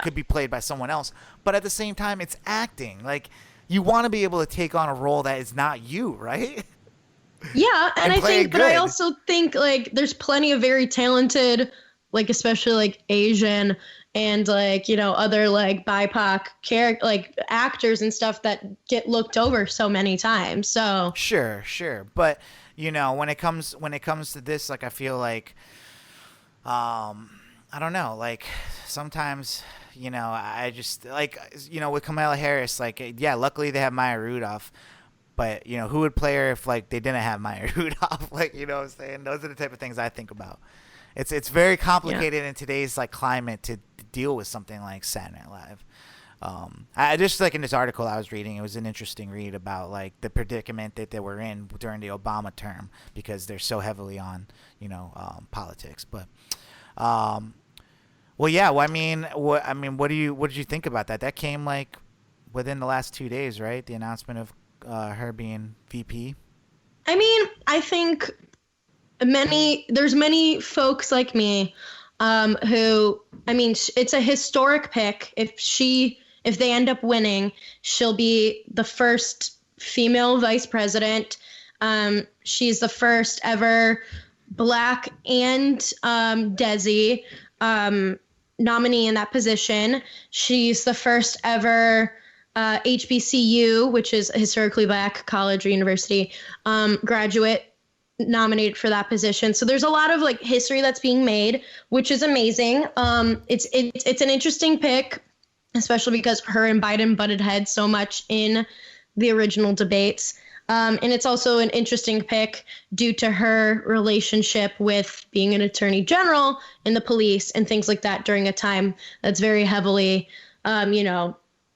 could be played by someone else. But at the same time, it's acting. Like you want to be able to take on a role that is not you, right? Yeah, and I think, but I also think like there's plenty of very talented, like especially like Asian and like other like BIPOC like actors and stuff that get looked over so many times. So sure, but when it comes to this, like I feel like I don't know, like sometimes I just like with Kamala Harris, like yeah, luckily they have Maya Rudolph. But, who would play her if, like, they didn't have Maya Rudolph? Like, you know what I'm saying? Those are the type of things I think about. It's very complicated in today's, like, climate to deal with something like Saturday Night Live. I just, like, in this article I was reading, it was an interesting read about, like, the predicament that they were in during the Obama term because they're so heavily on, politics. But, well, yeah, what did you think about that? That came, like, within the last 2 days, right? The announcement of her being VP. I mean, I think there's many folks like me who, I mean, it's a historic pick. If they end up winning, she'll be the first female vice president. She's the first ever Black and Desi nominee in that position. She's the first ever HBCU, which is a historically Black college or university, graduate nominated for that position. So there's a lot of like history that's being made, which is amazing. It's an interesting pick, especially because her and Biden butted heads so much in the original debates. And it's also an interesting pick due to her relationship with being an attorney general in the police and things like that during a time that's very heavily,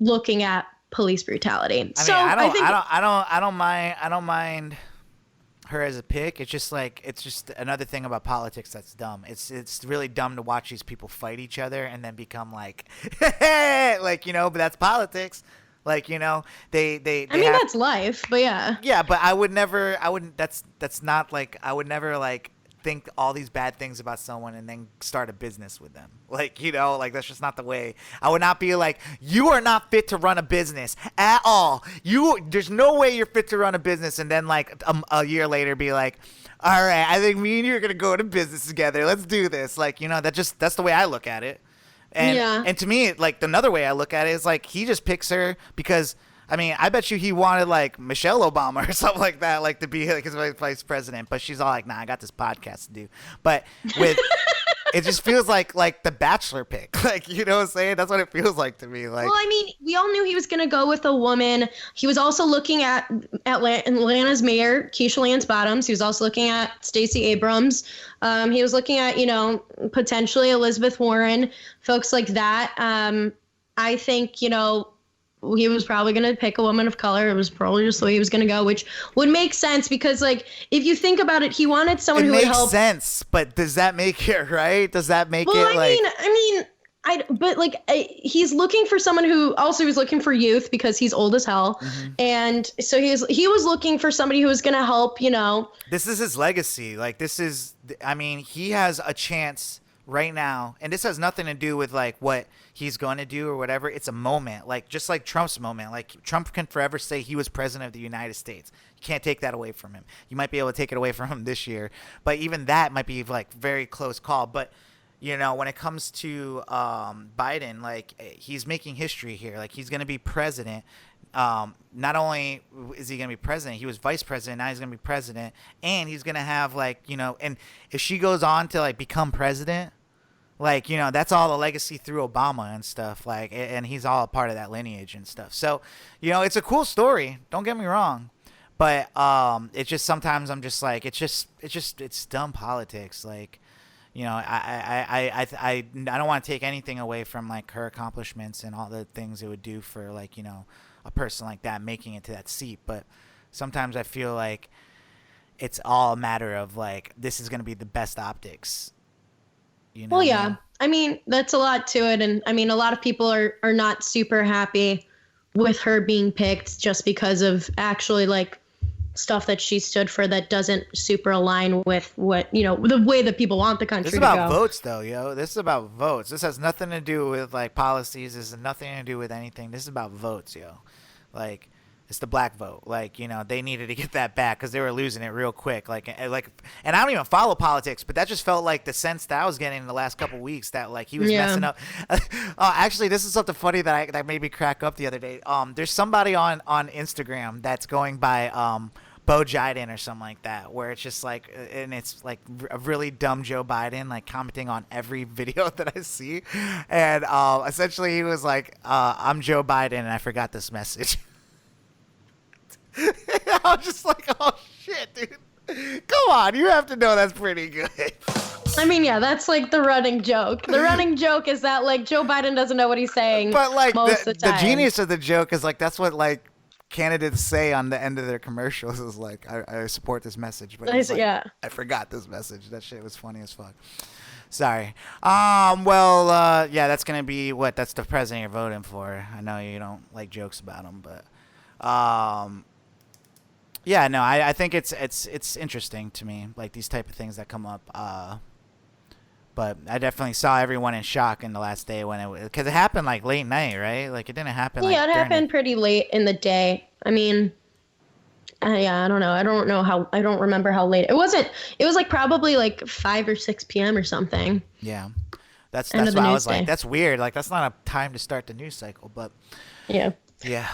looking at police brutality. I don't mind her as a pick. It's just another thing about politics that's dumb. It's really dumb to watch these people fight each other and then become like, like, but that's politics. Like, they that's life, but yeah. Yeah, but that's not like, I would never like think all these bad things about someone and then start a business with them. Like, like that's just not the way. I would not be like, you are not fit to run a business at all. There's no way you're fit to run a business. And then like a year later be like, all right, I think me and you are going to go into business together. Let's do this. Like, that's the way I look at it. And to me, like another way I look at it is like, he just picks her because I mean, I bet you he wanted like Michelle Obama or something like that, like to be like his vice president. But she's all like, "Nah, I got this podcast to do." But with it just feels like the Bachelor pick, like what I'm saying. That's what it feels like to me. Like, well, I mean, we all knew he was gonna go with a woman. He was also looking at Atlanta's mayor, Keisha Lance Bottoms. He was also looking at Stacey Abrams. He was looking at potentially Elizabeth Warren, folks like that. I think he was probably going to pick a woman of color. It was probably just the way he was going to go, which would make sense because, like, if you think about it, he wanted someone who would help. It makes sense, but does that make it right? Does that make he's looking for someone who also was looking for youth because he's old as hell. Mm-hmm. And so he was looking for somebody who was going to help, This is his legacy. Like, he has a chance right now, and this has nothing to do with like what he's going to do or whatever. It's a moment, like just like Trump's moment. Like Trump can forever say he was president of the United States. You can't take that away from him. You might be able to take it away from him this year, but even that might be like very close call. But when it comes to Biden, like he's making history here. Like he's going to be president. Not only is he going to be president, he was vice president. Now he's going to be president, and he's going to have like and if she goes on to like become president, like, that's all the legacy through Obama and stuff. Like, and he's all a part of that lineage and stuff. So, it's a cool story. Don't get me wrong. But it's just sometimes I'm just like, it's dumb politics. Like, I don't want to take anything away from like her accomplishments and all the things it would do for like, a person like that making it to that seat. But sometimes I feel like it's all a matter of like, this is going to be the best optics. Well, yeah. I mean, that's a lot to it. And I mean, a lot of people are not super happy with her being picked just because of actually like stuff that she stood for that doesn't super align with what, the way that people want the country to go. This is about votes, though, yo. This is about votes. This has nothing to do with like policies. This has nothing to do with anything. This is about votes, yo. Like, it's the black vote. Like, they needed to get that back because they were losing it real quick. And I don't even follow politics, but that just felt like the sense that I was getting in the last couple of weeks that like he was messing up. Actually, this is something funny that made me crack up the other day. There's somebody on Instagram that's going by Bo Jiden or something like that, where it's just like, and it's like a really dumb Joe Biden like commenting on every video that I see, and essentially he was like, "I'm Joe Biden and I forgot this message." I was just like, "Oh shit, dude! Come on, you have to know that's pretty good." I mean, yeah, that's like the running joke. The running joke is that like Joe Biden doesn't know what he's saying. But like most the of the time. genius of the joke is like that's what like candidates say on the end of their commercials is like, I support this message, but it's like, yeah, I forgot this message. That shit was funny as fuck. Sorry. Well, yeah, that's gonna be what, that's the president you're voting for. I know you don't like jokes about him, but yeah, no, I think it's interesting to me, like these type of things that come up. But I definitely saw everyone in shock in the last day when because it happened like late night, right? Like it didn't happen. Yeah, it happened pretty late in the day. I mean, yeah, I don't know. I don't remember how late. It wasn't. It was like probably like 5 or 6 p.m. or something. Yeah, that's End of why the I news was like, day. that's weird. Like that's not a time to start the news cycle, but Yeah. yeah.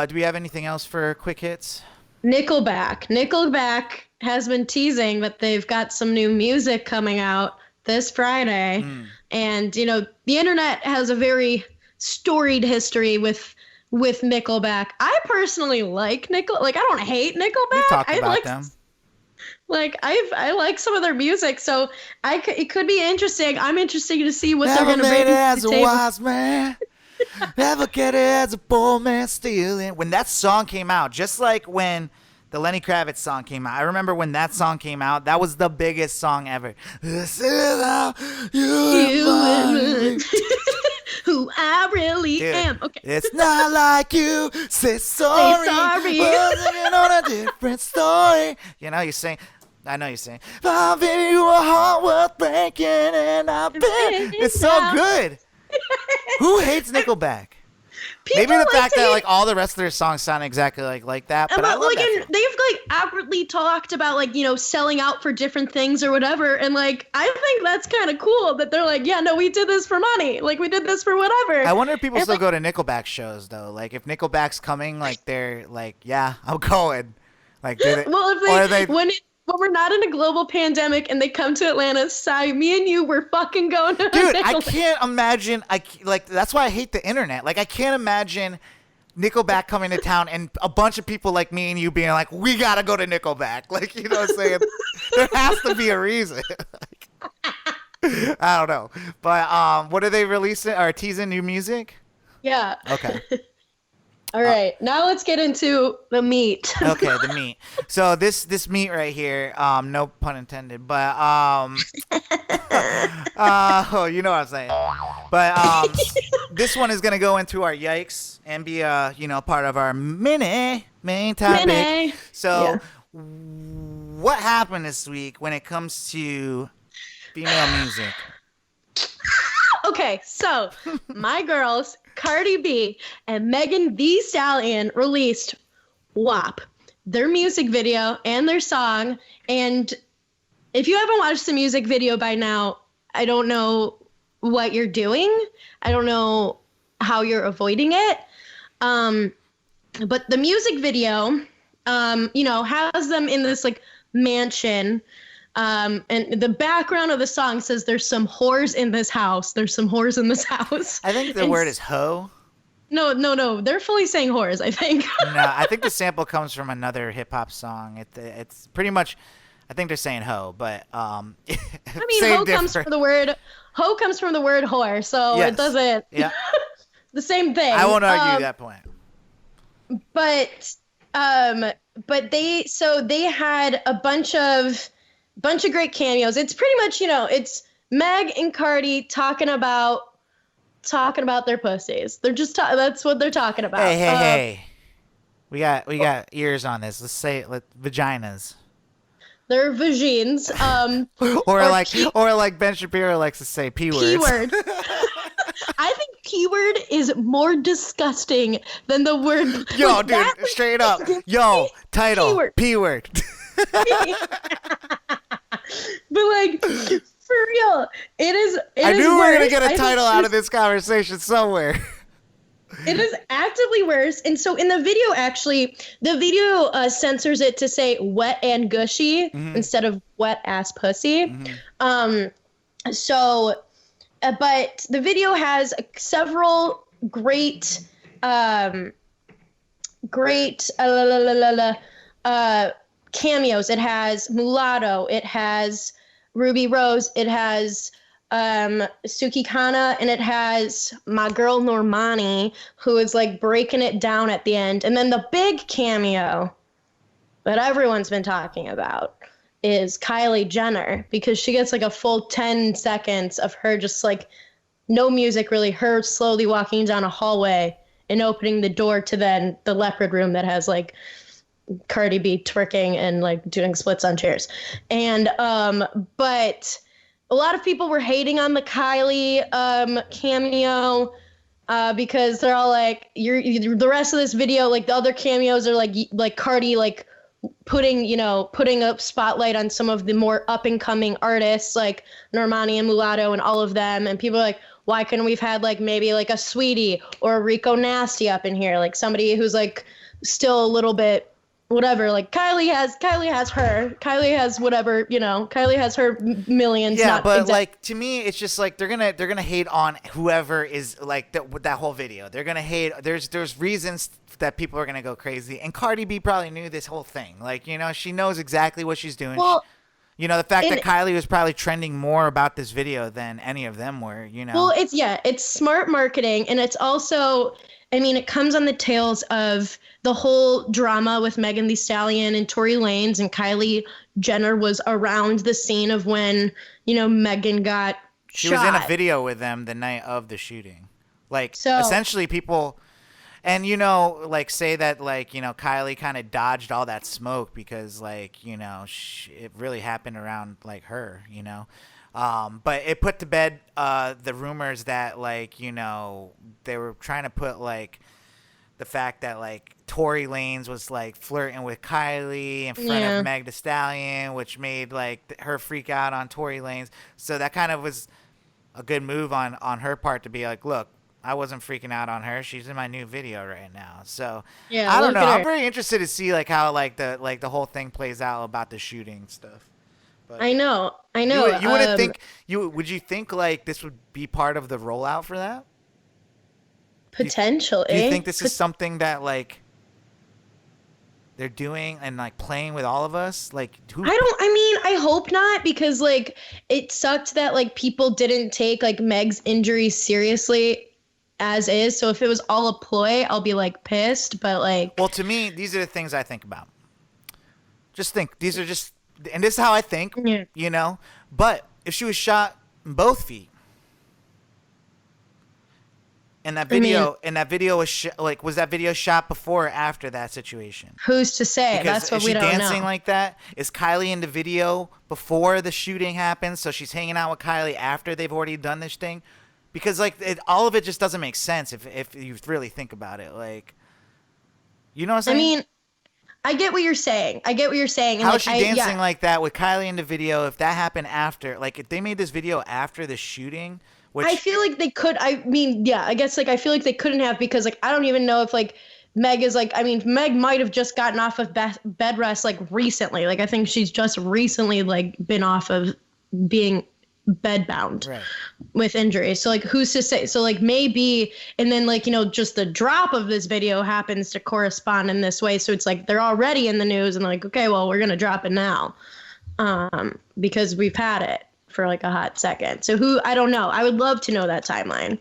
Do we have anything else for quick hits? Nickelback has been teasing that they've got some new music coming out this Friday. And, you know, the internet has a very storied history with Nickelback. I personally like I don't hate Nickelback. We talked I about like them. Like I like some of their music, so it could be interesting. I'm interested to see what they're going to bring Never made it to as the a table. wise man. Never get it as a poor man stealing. When that song came out, just like when the Lenny Kravitz song came out, I remember when that song came out, that was the biggest song ever. This is how you remind me. Who I really Dude, am. Okay. it's not like you say sorry. sorry. We're living on a different story. You know, you sing. I know you sing. I've been you a heart worth breaking, and I've been. It's so good. Who hates Nickelback? Maybe the fact that like all the rest of their songs sound exactly like that. But I love like, that and song. they've like outwardly talked about like, you know, selling out for different things or whatever, and like I think that's kind of cool that they're like, yeah, no, we did this for money, like we did this for whatever. I wonder if people And, still like, go to Nickelback shows though. Like if Nickelback's coming, like they're like, yeah, I'm going. Like, do they, well, or are if they? when we're not in a global pandemic and they come to Atlanta, Sai, me and you, we're fucking going to Dude, I Nickelback. can't imagine. Like that's why I hate the internet. Like I can't imagine Nickelback coming to town and a bunch of people like me and you being like, we gotta go to Nickelback. Like, you know what I'm saying? There has to be a reason. I don't know. But what are they releasing or teasing new music? Yeah. Okay. All right. Now let's get into the meat. Okay, the meat. So this meat right here, no pun intended, but oh, you know what I'm saying. But this one is gonna go into our yikes and be part of our main topic. Mini. So what happened this week when it comes to female music? Okay, so my girls, Cardi B and Megan Thee Stallion, released WAP, their music video and their song. And if you haven't watched the music video by now, I don't know what you're doing. I don't know how you're avoiding it. But the music video, has them in this like mansion. And the background of the song says there's some whores in this house. There's some whores in this house. I think the word is hoe. No. They're fully saying whores, I think. No, I think the sample comes from another hip hop song. It's pretty much, I think they're saying hoe, but I mean, hoe comes from the word whore, so Yes. it doesn't. Yeah, The same thing. I won't argue that point. But they had a bunch of great cameos. It's pretty much, it's Meg and Cardi talking about their pussies. They're just that's what they're talking about. Hey. We got ears on this. Let's say vaginas. They're vagines. Or like Ben Shapiro likes to say P words. P-word. I think P-word is more disgusting than the word. Yo, like, dude, that- straight up. Yo, title P-word. P-word. But like, for real, it is. I knew we were gonna worse. get I a think title out of there's- this conversation somewhere. It is actively worse. And so in the video, actually, the video censors it to say wet and gushy instead of wet ass pussy. Um, so, but the video has several great, great cameos. It has Mulatto. It has Ruby Rose. It has Suki Kana, and it has my girl Normani, who is like breaking it down at the end. And then the big cameo that everyone's been talking about is Kylie Jenner, because she gets like a full 10 seconds of her just like no music really, her slowly walking down a hallway and opening the door to then the leopard room that has like Cardi B twerking and like doing splits on chairs. And but a lot of people were hating on the Kylie cameo because they're all like, you're the rest of this video, like the other cameos are like Cardi like putting a spotlight on some of the more up and coming artists like Normani and Mulatto and all of them. And people are like, why couldn't we've had like maybe like a Sweetie or a Rico Nasty up in here, like somebody who's like still a little bit whatever, like Kylie has whatever, Kylie has her millions. Yeah, but like to me, it's just like they're gonna hate on whoever is like that whole video. They're gonna hate. There's reasons that people are gonna go crazy, and Cardi B probably knew this whole thing. Like she knows exactly what she's doing. Well, the fact that Kylie was probably trending more about this video than any of them were. Well, it's smart marketing, and it's also, I mean, it comes on the tails of the whole drama with Megan Thee Stallion and Tory Lanez, and Kylie Jenner was around the scene of when, Megan got She shot. was in a video with them the night of the shooting. Like, essentially people, and, like say that, like, Kylie kind of dodged all that smoke because, like, it really happened around, like, her, But it put to bed the rumors that, like, they were trying to put, like, the fact that, like, Tory Lanez was, like, flirting with Kylie in front of Meg Thee Stallion, which made, like, her freak out on Tory Lanez. So that kind of was a good move on her part to be like, look, I wasn't freaking out on her. She's in my new video right now. So I don't know. I'm very interested to see, like, how, like, the whole thing plays out about the shooting stuff. But I know. You wouldn't think would you think like this would be part of the rollout for that? Potentially. Do you think this is something that like they're doing and like playing with all of us? Like I hope not, because like it sucked that like people didn't take like Meg's injury seriously as is. So if it was all a ploy, I'll be like pissed, but like, well, to me, these are the things I think about. Just think, these are just, and this is how I think, but if she was shot in both feet, and that video was was that video shot before or after that situation? Who's to say? Because that's what we don't know. Is she dancing like that? Is Kylie in the video before the shooting happens? So she's hanging out with Kylie after they've already done this thing? Because like all of it just doesn't make sense if you really think about it. Like, you know what I'm saying? I mean, I get what you're saying. How is she dancing like that with Kylie in the video if that happened after? Like, if they made this video after the shooting, which I feel like they could. I mean, yeah, I guess like I feel like they couldn't have, because like I don't even know if like Meg is like, I mean, Meg might have just gotten off of bed rest like recently. Like I think she's just recently like been off of being bedbound with injuries. So like who's to say? So like maybe, and then like, just the drop of this video happens to correspond in this way. So it's like they're already in the news and like, okay, well, we're gonna drop it now because we've had it for like a hot second. So I don't know. I would love to know that timeline.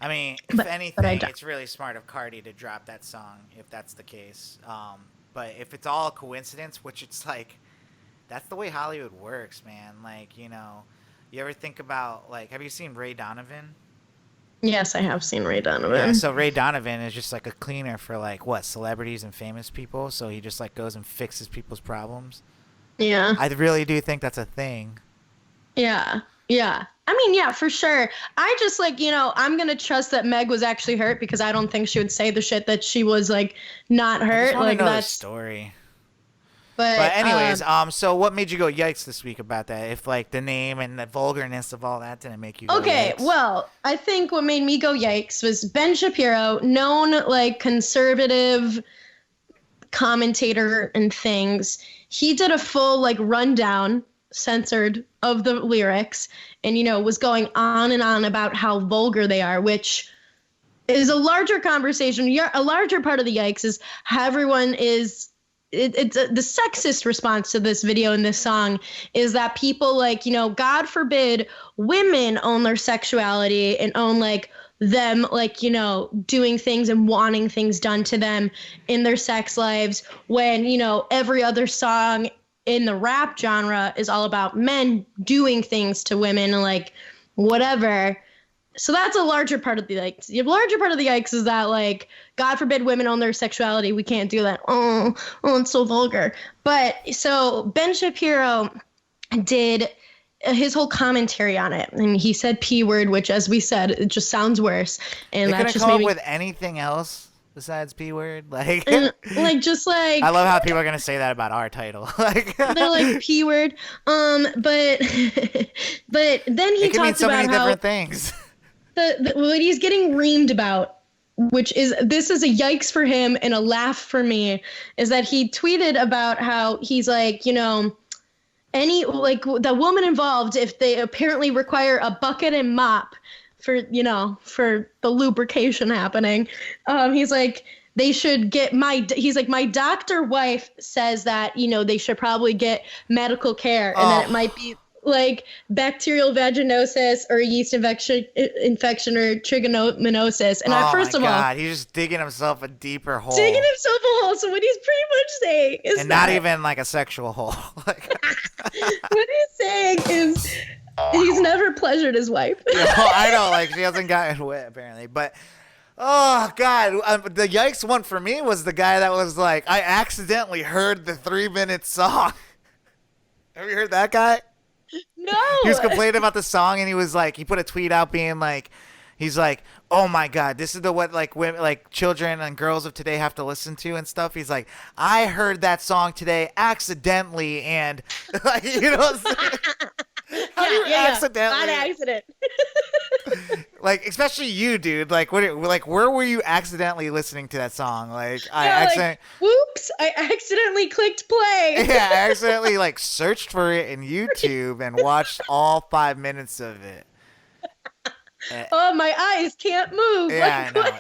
I mean, if anything, it's really smart of Cardi to drop that song if that's the case. But if it's all a coincidence, which it's like, that's the way Hollywood works, man. Like, you ever think about, like, have you seen Ray Donovan? Yes, I have seen Ray Donovan. Yeah, so Ray Donovan is just like a cleaner for like celebrities and famous people. So he just like goes and fixes people's problems. Yeah. I really do think that's a thing. Yeah. Yeah. I mean, yeah, for sure. I just like, I'm going to trust that Meg was actually hurt, because I don't think she would say the shit that she was like not hurt. I just like know that's the story. But anyways, so what made you go yikes this week about that? If like the name and the vulgarness of all that didn't make you go okay, yikes? well, I think what made me go yikes was Ben Shapiro, known like conservative commentator and things. He did a full like rundown, censored, of the lyrics, and was going on and on about how vulgar they are, which is a larger conversation. A larger part of the yikes is how everyone is. It's the sexist response to this video and this song is that people like, God forbid women own their sexuality and own like them, like, doing things and wanting things done to them in their sex lives when, every other song in the rap genre is all about men doing things to women and like whatever. So that's a larger part of the yikes. The larger part of the yikes is that, like, God forbid women own their sexuality. We can't do that. Oh, it's so vulgar. But so Ben Shapiro did his whole commentary on it. And he said P word, which, as we said, it just sounds worse. And they that couldn't just come made up me... with anything else besides P word? Like, just like... I love how people are going to say that about our title. Like, they're like P word. But then he it can mean talked so about many how... different things. What he's getting reamed about, which is this is a yikes for him and a laugh for me, is that he tweeted about how he's like, any like the woman involved, if they apparently require a bucket and mop for for the lubrication happening, he's like they should get my doctor wife says that they should probably get medical care and that it might be like bacterial vaginosis or yeast infection or trichomoniasis. And first of all, he's just digging himself a deeper hole. Digging himself a hole. So what he's pretty much saying is and not even like a sexual hole. Like, what he's saying is he's never pleasured his wife. I know, like she hasn't gotten wet apparently, but. Oh, God. The yikes one for me was the guy that was like, I accidentally heard the 3-minute song. Have you heard that guy? No. He was complaining about the song, and he was like, he put a tweet out being like, he's like, oh my God, this is what like women, like children and girls of today have to listen to and stuff. He's like, I heard that song today accidentally, and like, what I'm saying? How do you accidentally? On accident. Like, especially you, dude. Like, where were you accidentally listening to that song? Like, whoops! I accidentally clicked play. Yeah, I accidentally like searched for it in YouTube and watched all 5 minutes of it. Oh, my eyes can't move. Yeah, I know.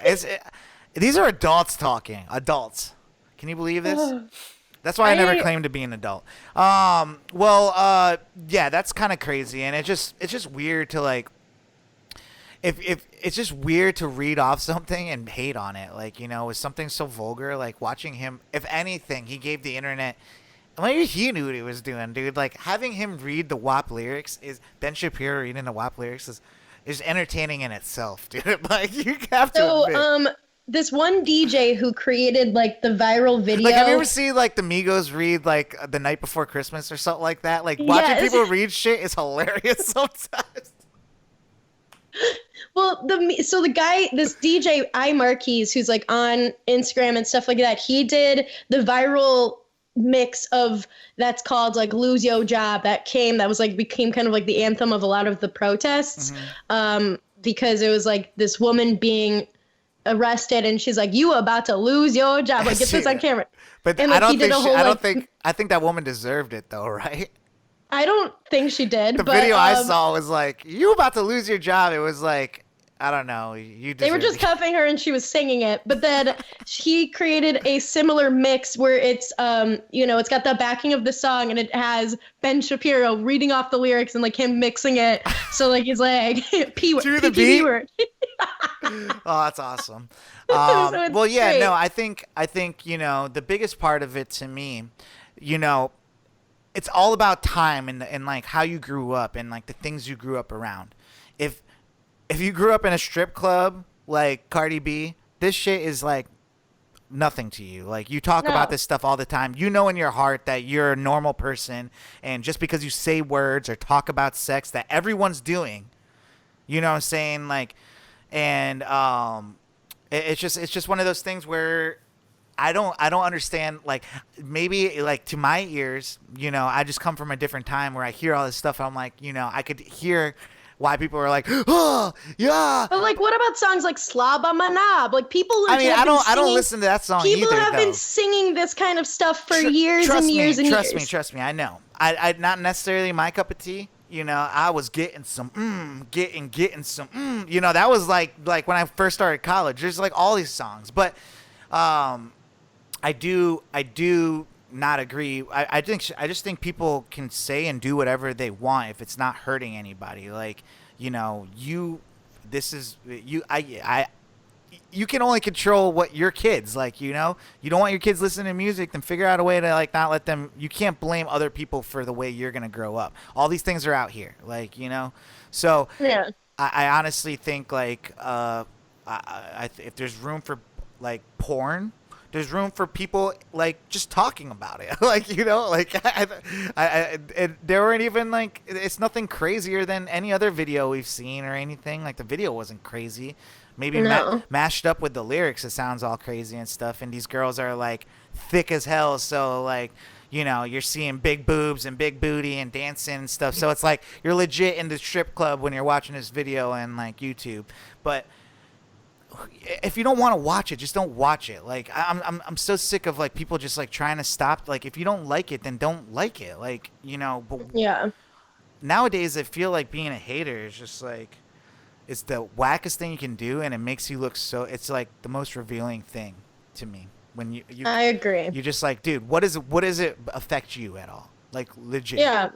These are adults talking. Adults. Can you believe this? That's why I never claimed to be an adult. Yeah, that's kind of crazy, and it's just weird to like. If it's just weird to read off something and hate on it, like, with something so vulgar, like watching him, if anything, he gave the internet, maybe he knew what he was doing, dude. Like having him read the WAP lyrics Ben Shapiro reading the WAP lyrics is entertaining in itself, dude. Like you have to admit. This one DJ who created like the viral video. Like, have you ever seen like the Migos read like The Night Before Christmas or something like that? Like watching people read shit is hilarious sometimes. Well, the guy, this DJ iMarquis, who's like on Instagram and stuff like that, he did the viral mix of that's called like "Lose Your Job" that was like became kind of like the anthem of a lot of the protests, because it was like this woman being arrested and she's like, "You about to lose your job? Like, get this on camera." But and, like, I think that woman deserved it though, right? I don't think she did. The video I saw was like, "You about to lose your job." It was like, I don't know. They were just cuffing her and she was singing it. But then he created a similar mix where it's, it's got the backing of the song and it has Ben Shapiro reading off the lyrics and like him mixing it. So like he's like P word, P word. Oh, that's awesome. So well, yeah, great. no, I think the biggest part of it to me, it's all about time and like how you grew up and like the things you grew up around. If you grew up in a strip club like Cardi B, this shit is like nothing to you. Like you talk about this stuff all the time. You know in your heart that you're a normal person, and just because you say words or talk about sex that everyone's doing, you know what I'm saying? Like, and it's just one of those things where I don't understand, like, maybe like to my ears, I just come from a different time where I hear all this stuff and I'm like, I could hear why people are like, oh yeah. But like, what about songs like Slaba Manab? Like, people. I don't listen to that song people either. People have been singing this kind of stuff for years and years and years. Trust me. I know. I not necessarily my cup of tea. I was getting some, getting some, that was like when I first started college. There's like all these songs, but I do not agree. I just think people can say and do whatever they want if it's not hurting anybody. Like, you can only control what your kids like. You don't want your kids listening to music, then figure out a way to like not let them. You can't blame other people for the way you're gonna grow up. All these things are out here, like, so yeah. I honestly think like if there's room for like porn, there's room for people like just talking about it. Like, there weren't even like, it's nothing crazier than any other video we've seen or anything. Like, the video wasn't crazy. Maybe mashed up with the lyrics, it sounds all crazy and stuff. And these girls are like thick as hell. So like, you're seeing big boobs and big booty and dancing and stuff. So it's like you're legit in the strip club when you're watching this video and like YouTube. But if you don't want to watch it, just don't watch it. Like, I'm so sick of like people just like trying to stop. Like, if you don't like it, then don't like it. Like, but yeah. Nowadays I feel like being a hater is just like, it's the wackest thing you can do, and it makes you look so. It's like the most revealing thing to me when you. I agree. You're just like, dude, what does it affect you at all? Like, legit. Yeah,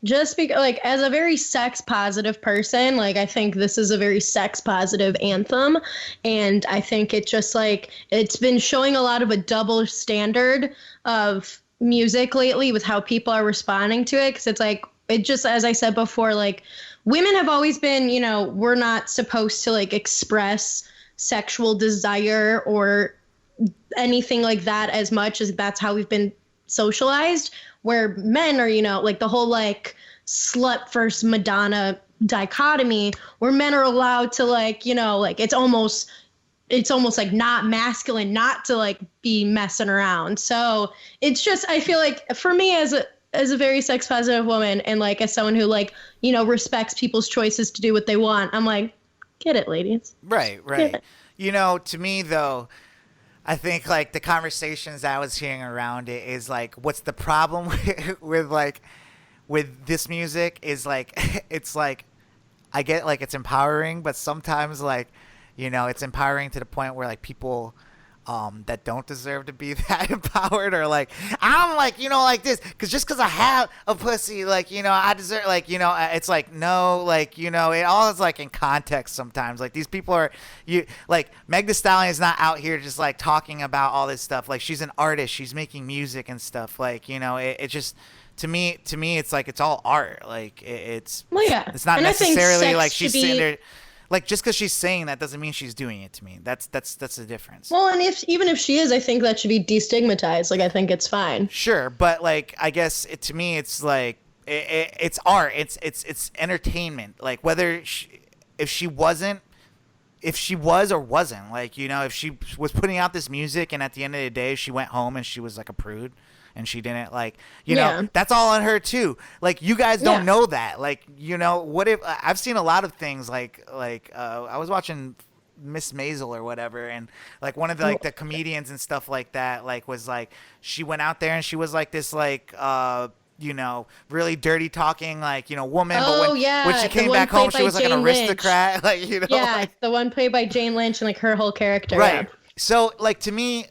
just because, like, as a very sex positive person, like, I think this is a very sex positive anthem, and I think it just like it's been showing a lot of a double standard of music lately with how people are responding to it, because it's like, it just, as I said before, like, women have always been, we're not supposed to like express sexual desire or anything like that as much as that's how we've been socialized, where men are, like the whole like slut first Madonna dichotomy, where men are allowed to like, like it's almost like not masculine not to like be messing around. So it's just, I feel like for me as a very sex positive woman, and like as someone who like, respects people's choices to do what they want, I'm like, get it, ladies. Right. To me though, I think like the conversations I was hearing around it is like, what's the problem with this music is like, it's like, I get like it's empowering, but sometimes like, it's empowering to the point where like people that don't deserve to be that empowered, or like, I'm like, like this, because I have a pussy, like, I deserve, like, it's like, no, like, it all is like in context sometimes. Like, these people are, like, Meg Thee Stallion is not out here just like talking about all this stuff. Like, she's an artist, she's making music and stuff. Like, it just, to me, it's like, it's all art. Like, it's not necessarily like she's sitting there. Like, just because she's saying that doesn't mean she's doing it to me. That's the difference. Well, and even if she is, I think that should be destigmatized. Like, I think it's fine. Sure, but like, I guess to me, it's like it's art. It's entertainment. Like, whether if she was or wasn't, like, if she was putting out this music and at the end of the day she went home and she was like a prude, and she didn't, like, that's all on her too. Like, you guys don't know that. Like, what if I've seen a lot of things like I was watching Miss Maisel or whatever, and like one of the like the comedians and stuff like that, like, was like, she went out there and she was like this like really dirty talking, like, woman. Oh, but when she came back home, she was like an aristocrat. Like, like the one played by Jane Lynch, and like her whole character. Right. Yeah. So like, to me,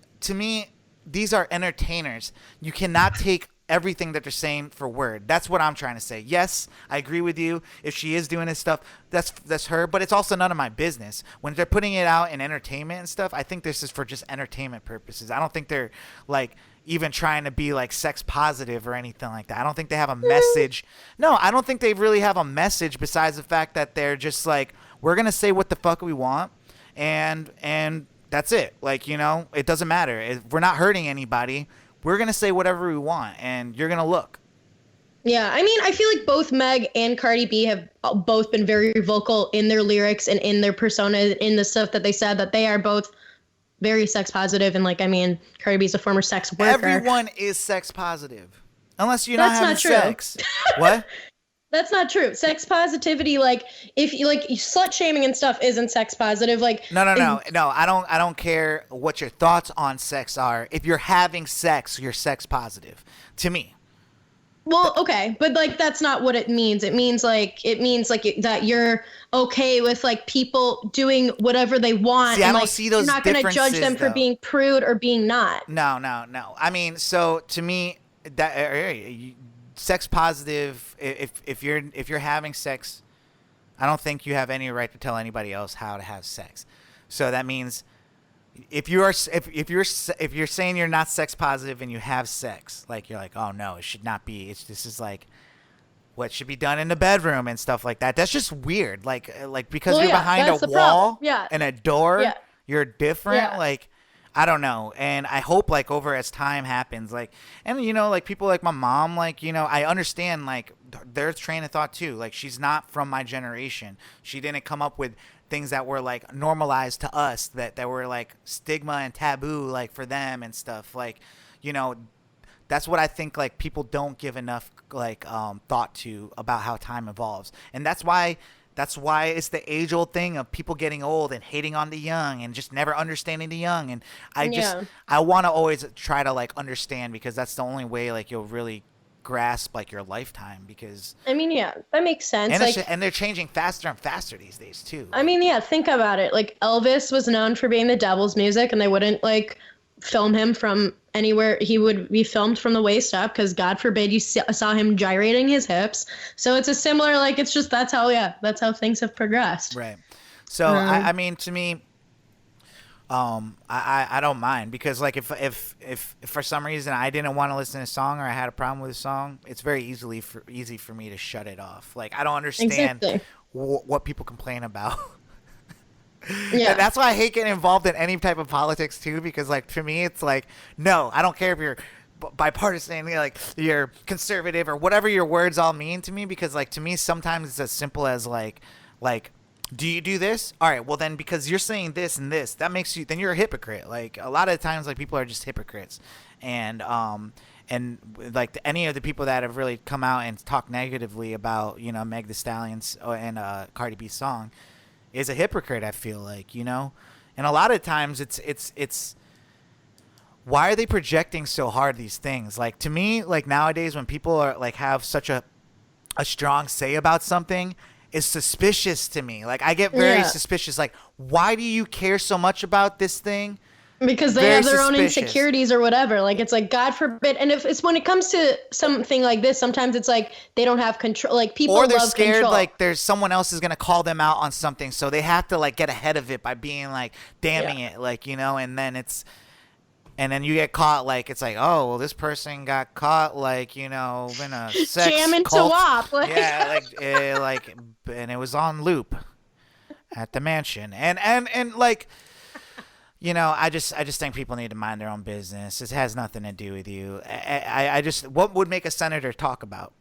these are entertainers. You cannot take everything that they're saying for word. That's what I'm trying to say. Yes, I agree with you. If she is doing this stuff, that's her, but it's also none of my business. When they're putting it out in entertainment and stuff, I think this is for just entertainment purposes. I don't think they're like even trying to be like sex positive or anything like that. I don't think they have a message. No, I don't think they really have a message besides the fact that they're just like, we're going to say what the fuck we want, and that's it. Like, it doesn't matter. If we're not hurting anybody, we're going to say whatever we want, and you're going to look. Yeah, I mean, I feel like both Meg and Cardi B have both been very vocal in their lyrics and in their persona, in the stuff that they said, that they are both very sex positive, and like, I mean, Cardi B's a former sex worker. Everyone is sex positive, unless you're not That's having not true. sex. What? That's not true. Sex positivity, like, if you like slut shaming and stuff, isn't sex positive. Like, No. I don't care what your thoughts on sex are. If you're having sex, you're sex positive. To me. well, okay, but like that's not what it means. It means like that you're okay with like people doing whatever they want. See, I and don't like, see those you're not going to judge them differences, for though. being prude or being not. No. I mean, so to me, that sex positive. If you're having sex, I don't think you have any right to tell anybody else how to have sex. So that means if you're saying you're not sex positive and you have sex, like you're like, oh no, it should not be. This is like what should be done in the bedroom and stuff like that. That's just weird. Like because Well, you're yeah, behind that's a the problem. wall Yeah. and a door, Yeah. you're different. Yeah. Like I don't know. And I hope like over as time happens, like, and you know, like people like my mom, like, you know, I understand like their train of thought too. Like she's not from my generation. She didn't come up with things that were like normalized to us, that were like stigma and taboo, like for them and stuff. Like, you know, that's what I think like people don't give enough like thought to about how time evolves. And that's why it's the age old thing of people getting old and hating on the young and just never understanding the young. And I want to always try to like understand, because that's the only way like you'll really grasp like your lifetime. Because I mean, yeah, that makes sense. and, Like, and they're changing faster and faster these days too. I mean, yeah, think about it. Like Elvis was known for being the devil's music, and they wouldn't like film him from anywhere. He would be filmed from the waist up because God forbid you saw him gyrating his hips. So it's a similar, like, it's just that's how things have progressed. Right. So I mean, to me, I don't mind, because like if for some reason I didn't want to listen to a song or I had a problem with a song, it's very easy for me to shut it off. Like I don't understand Exactly. what people complain about. Yeah. And that's why I hate getting involved in any type of politics too, because like for me it's like, no, I don't care if you're bipartisan, like you're conservative or whatever your words all mean to me, because like to me sometimes it's as simple as like do you do this? All right, well then because you're saying this and this, that makes you, then you're a hypocrite. Like a lot of times like people are just hypocrites. And like any of the people that have really come out and talked negatively about, you know, Meg Thee Stallion's and Cardi B's song is a hypocrite, I feel like, you know. And a lot of times it's why are they projecting so hard these things? Like to me, like nowadays when people are like have such a strong say about something, is suspicious to me. Like I get very suspicious. Like, why do you care so much about this thing? Because they Very have their own suspicious. insecurities or whatever. Like, it's like, God forbid. And if it's when it comes to something like this, sometimes it's like they don't have control. Like people Or they're love scared control. like there's someone else is gonna call them out on something, so they have to like get ahead of it by being like damning it, like, you know. And then you get caught, like it's like, oh well, this person got caught, like, you know, in a sex Jamming to cult. WAP. Like, Yeah, like and it was on loop at the mansion, and like, you know, I just think people need to mind their own business. It has nothing to do with you. I just, what would make a senator talk about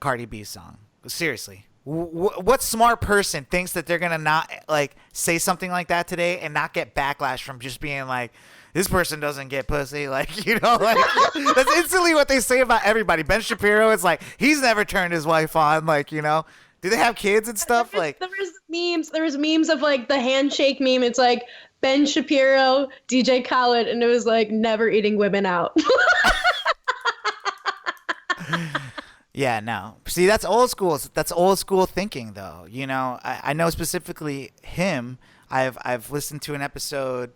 Cardi B's song? Seriously, what smart person thinks that they're gonna not like say something like that today and not get backlash from just being like, this person doesn't get pussy, like, you know, like that's instantly what they say about everybody. Ben Shapiro is like, he's never turned his wife on, like, you know. Do they have kids and stuff? Like there was memes of like the handshake meme. It's like Ben Shapiro, DJ Khaled, and it was like never eating women out. Yeah, no. See, that's old school. That's old school thinking, though. You know, I know specifically him. I've listened to an episode.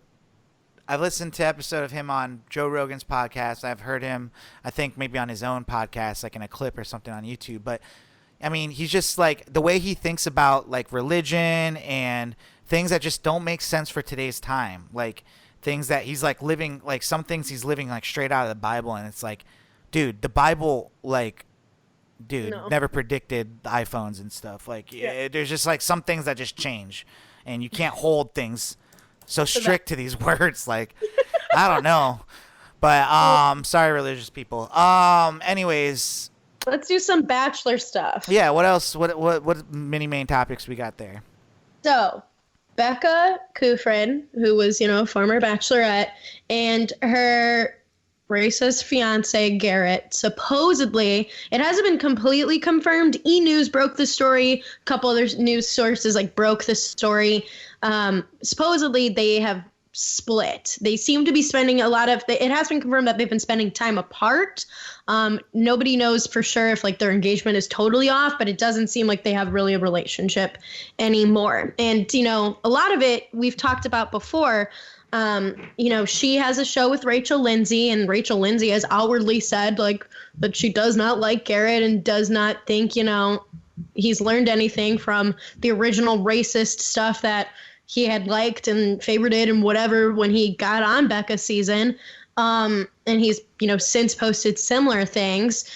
I've listened to an episode of him on Joe Rogan's podcast. I've heard him, I think maybe on his own podcast, like in a clip or something on YouTube. But I mean, he's just like the way he thinks about like religion and things that just don't make sense for today's time. Like things that he's like living, like some things he's living like straight out of the Bible. And it's like, dude, the Bible, like, dude, never predicted the iPhones and stuff. Like, there's just like some things that just change, and you can't hold things so strict to these words. Like, I don't know, but sorry, religious people. Anyways, Let's do some Bachelor stuff. yeah. What else? What mini main topics we got there? So, Becca Kufrin, who was, former bachelorette, and her racist fiance, Garrett. Supposedly, it hasn't been completely confirmed. E! News broke the story. A couple other news sources broke the story. Supposedly, they have split. They seem to be spending it has been confirmed that they've been spending time apart. Nobody knows for sure if their engagement is totally off, but it doesn't seem like they have really a relationship anymore. And, a lot of it we've talked about before. She has a show with Rachel Lindsay, and Rachel Lindsay has outwardly said that she does not like Garrett and does not think, he's learned anything from the original racist stuff that he had liked and favorited and whatever when he got on Becca's season. And he's, since posted similar things.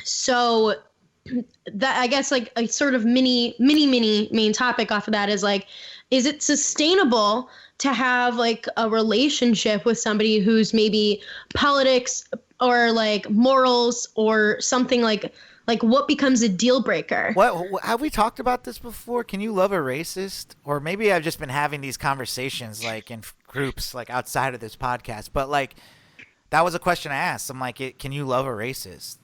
So that, I guess, a sort of mini main topic off of that is it sustainable to have a relationship with somebody who's maybe politics or morals or something like what becomes a deal breaker? What have we talked about this before? Can you love a racist? Or maybe I've just been having these conversations in groups outside of this podcast. But that was a question I asked. I'm can you love a racist?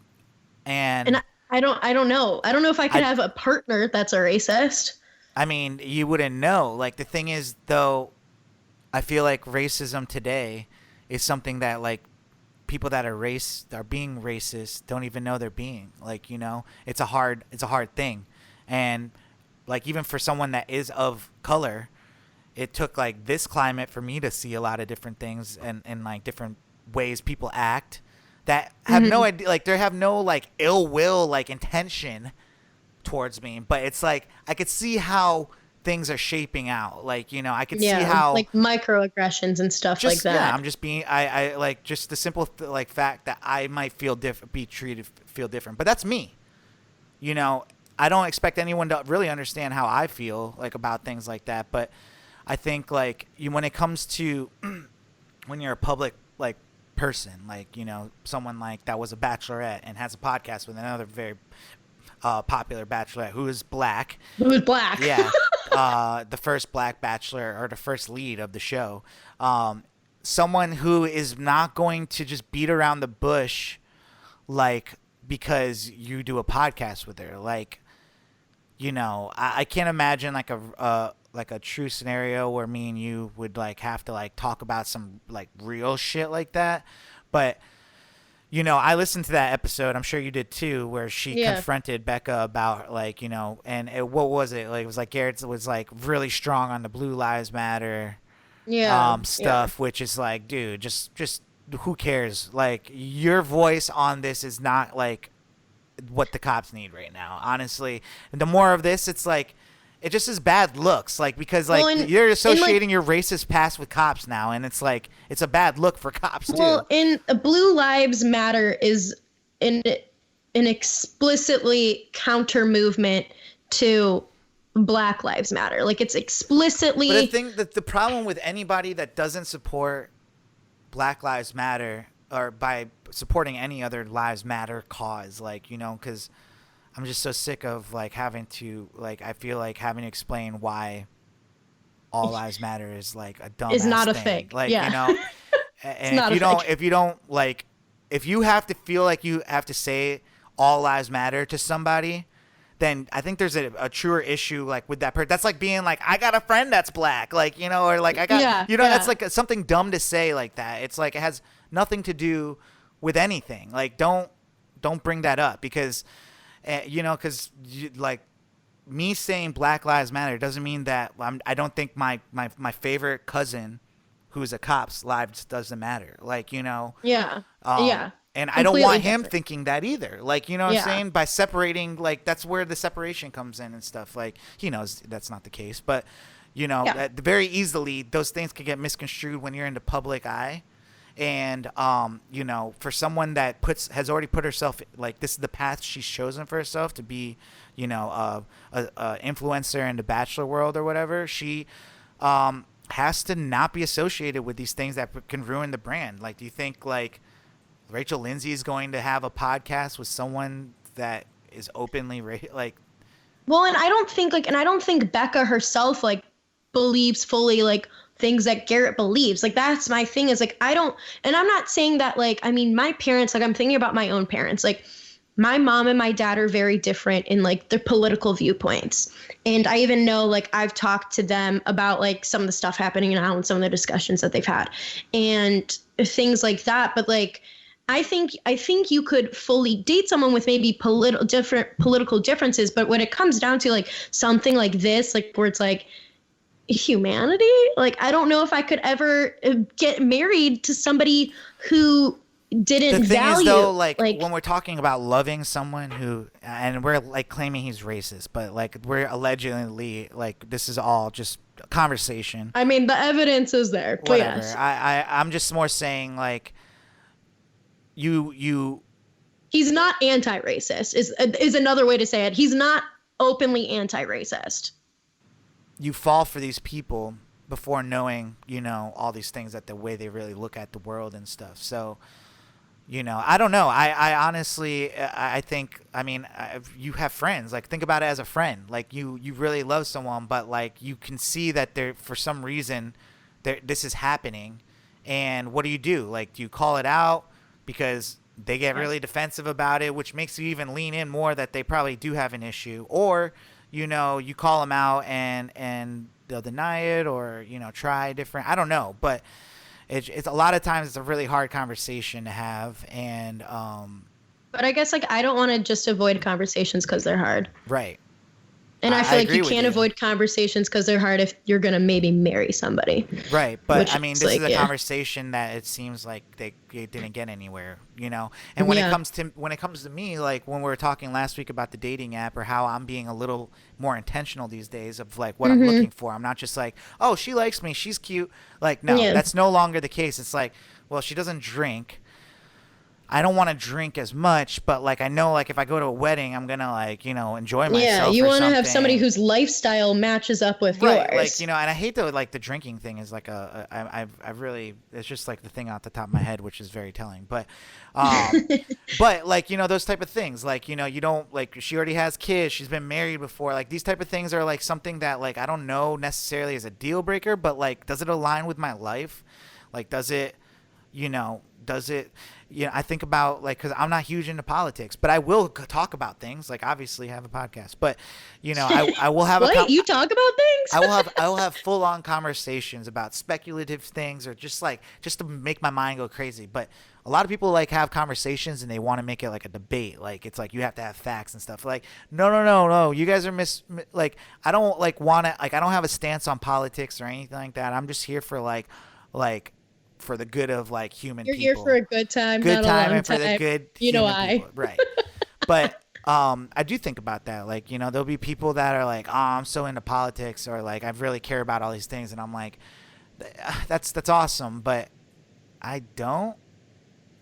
And I don't know. I don't know if I could have a partner that's a racist. I mean, you wouldn't know. The thing is, though, I feel like racism today is something that people that are being racist don't even know they're being. It's a hard thing. And even for someone that is of color, it took this climate for me to see a lot of different things and different ways people act that have no idea, they have no ill will, intention towards me, but it's I could see how things are shaping out. I could see how microaggressions and stuff like that. Yeah, I'm just being I just the simple fact that I might feel different, but that's me. I don't expect anyone to really understand how I feel about things like that, but I think when it comes to when you're a public person, someone that was a bachelorette and has a podcast with another very popular bachelorette who is black. Yeah. The first black bachelor, or the first lead of the show. Someone who is not going to just beat around the bush because you do a podcast with her. I can't imagine a true scenario where me and you would have to talk about some real shit like that. But I listened to that episode. I'm sure you did too, where she confronted Becca about what was it? It was Garrett was really strong on the Blue Lives Matter stuff, which is dude, just who cares? Your voice on this is not what the cops need right now, honestly. And the more of this, it's it just is bad looks, because you're associating your racist past with cops now, and it's it's a bad look for cops too. Well, in Blue Lives Matter is an explicitly counter movement to Black Lives Matter. It's explicitly. But I think that the problem with anybody that doesn't support Black Lives Matter, or by supporting any other Lives Matter cause, because I'm just so sick of having to I feel having to explain why all lives matter is a dumb is not a thing. And if you have to feel you have to say all lives matter to somebody, then I think there's a truer issue with that person. That's being I got a friend that's black, or I got that's something dumb to say like that. It's it has nothing to do with anything. Don't bring that up, because because me saying Black Lives Matter doesn't mean that I don't think my favorite cousin who's a cop's lives doesn't matter. And I don't want him thinking that either. What I'm saying? By separating, that's where the separation comes in and stuff. He knows that's not the case, but very easily those things can get misconstrued when you're in the public eye. And for someone that has already put herself this is the path she's chosen for herself to be, a influencer in the bachelor world or whatever, she has to not be associated with these things that can ruin the brand. Do you think Rachel Lindsay is going to have a podcast with someone that is openly Well, and I don't think Becca herself like believes fully like things that Garrett believes. Like that's my thing is like I don't, and I'm not saying that like I mean my parents, like I'm thinking about my own parents. Like my mom and my dad are very different in like their political viewpoints. And I even know like I've talked to them about like some of the stuff happening now and some of the discussions that they've had and things like that. But like I think you could fully date someone with maybe different political differences, but when it comes down to like something like this, like where it's like humanity, like I don't know if I could ever get married to somebody who didn't The thing value is though, like when we're talking about loving someone who, and we're like claiming he's racist, but like we're allegedly like this is all just a conversation. I mean the evidence is there, but Whatever. yes. I'm just more saying like you He's not anti-racist is another way to say it. He's not openly anti-racist. you fall for these people before knowing, all these things, that the way they really look at the world and stuff. So, I don't know. I honestly, I think, you have friends. Like, think about it as a friend. Like, you really love someone, but, like, you can see that they're, for some reason, this is happening. And what do? Like, do you call it out because they get really defensive about it, which makes you even lean in more that they probably do have an issue? Or, you call them out and they'll deny it, or, try different. I don't know. But it's a lot of times it's a really hard conversation to have. And but I guess like I don't want to just avoid conversations because they're hard. Right. And I feel like agree you with can't you. avoid conversations because they're hard if you're going to maybe marry somebody. Right. But Which this is is like, a yeah. conversation that it seems like they didn't get anywhere, And when Yeah. it comes to me, like when we were talking last week about the dating app, or how I'm being a little more intentional these days of like what I'm looking for. I'm not just like, oh, she likes me, she's cute. Like, no, Yeah. that's no longer the case. It's like, well, she doesn't drink. I don't want to drink as much, but like I know, like if I go to a wedding, I'm gonna like enjoy myself. Yeah, you want to have somebody whose lifestyle matches up with right, yours. like and I hate the drinking thing is like I've really, it's just like the thing off the top of my head, which is very telling. But but like those type of things, like you don't, like she already has kids, she's been married before, like these type of things are like something that like I don't know necessarily as a deal breaker, but like does it align with my life? Like does it I think about, like, because I'm not huge into politics, but I will talk about things, like obviously have a podcast, but I will have what? You talk about things? I will have full on conversations about speculative things, or just to make my mind go crazy. But a lot of people like have conversations and they want to make it like a debate, like it's like you have to have facts and stuff. Like no, you guys are like I don't like want to, like I don't have a stance on politics or anything like that. I'm just here for like for the good of like human You're people. here for a good time, Good not time, a long and for the time. good You know human why. people. Right. But I do think about that. Like, there'll be people that are like, oh, I'm so into politics, or like I really care about all these things, and I'm like, that's awesome, but I don't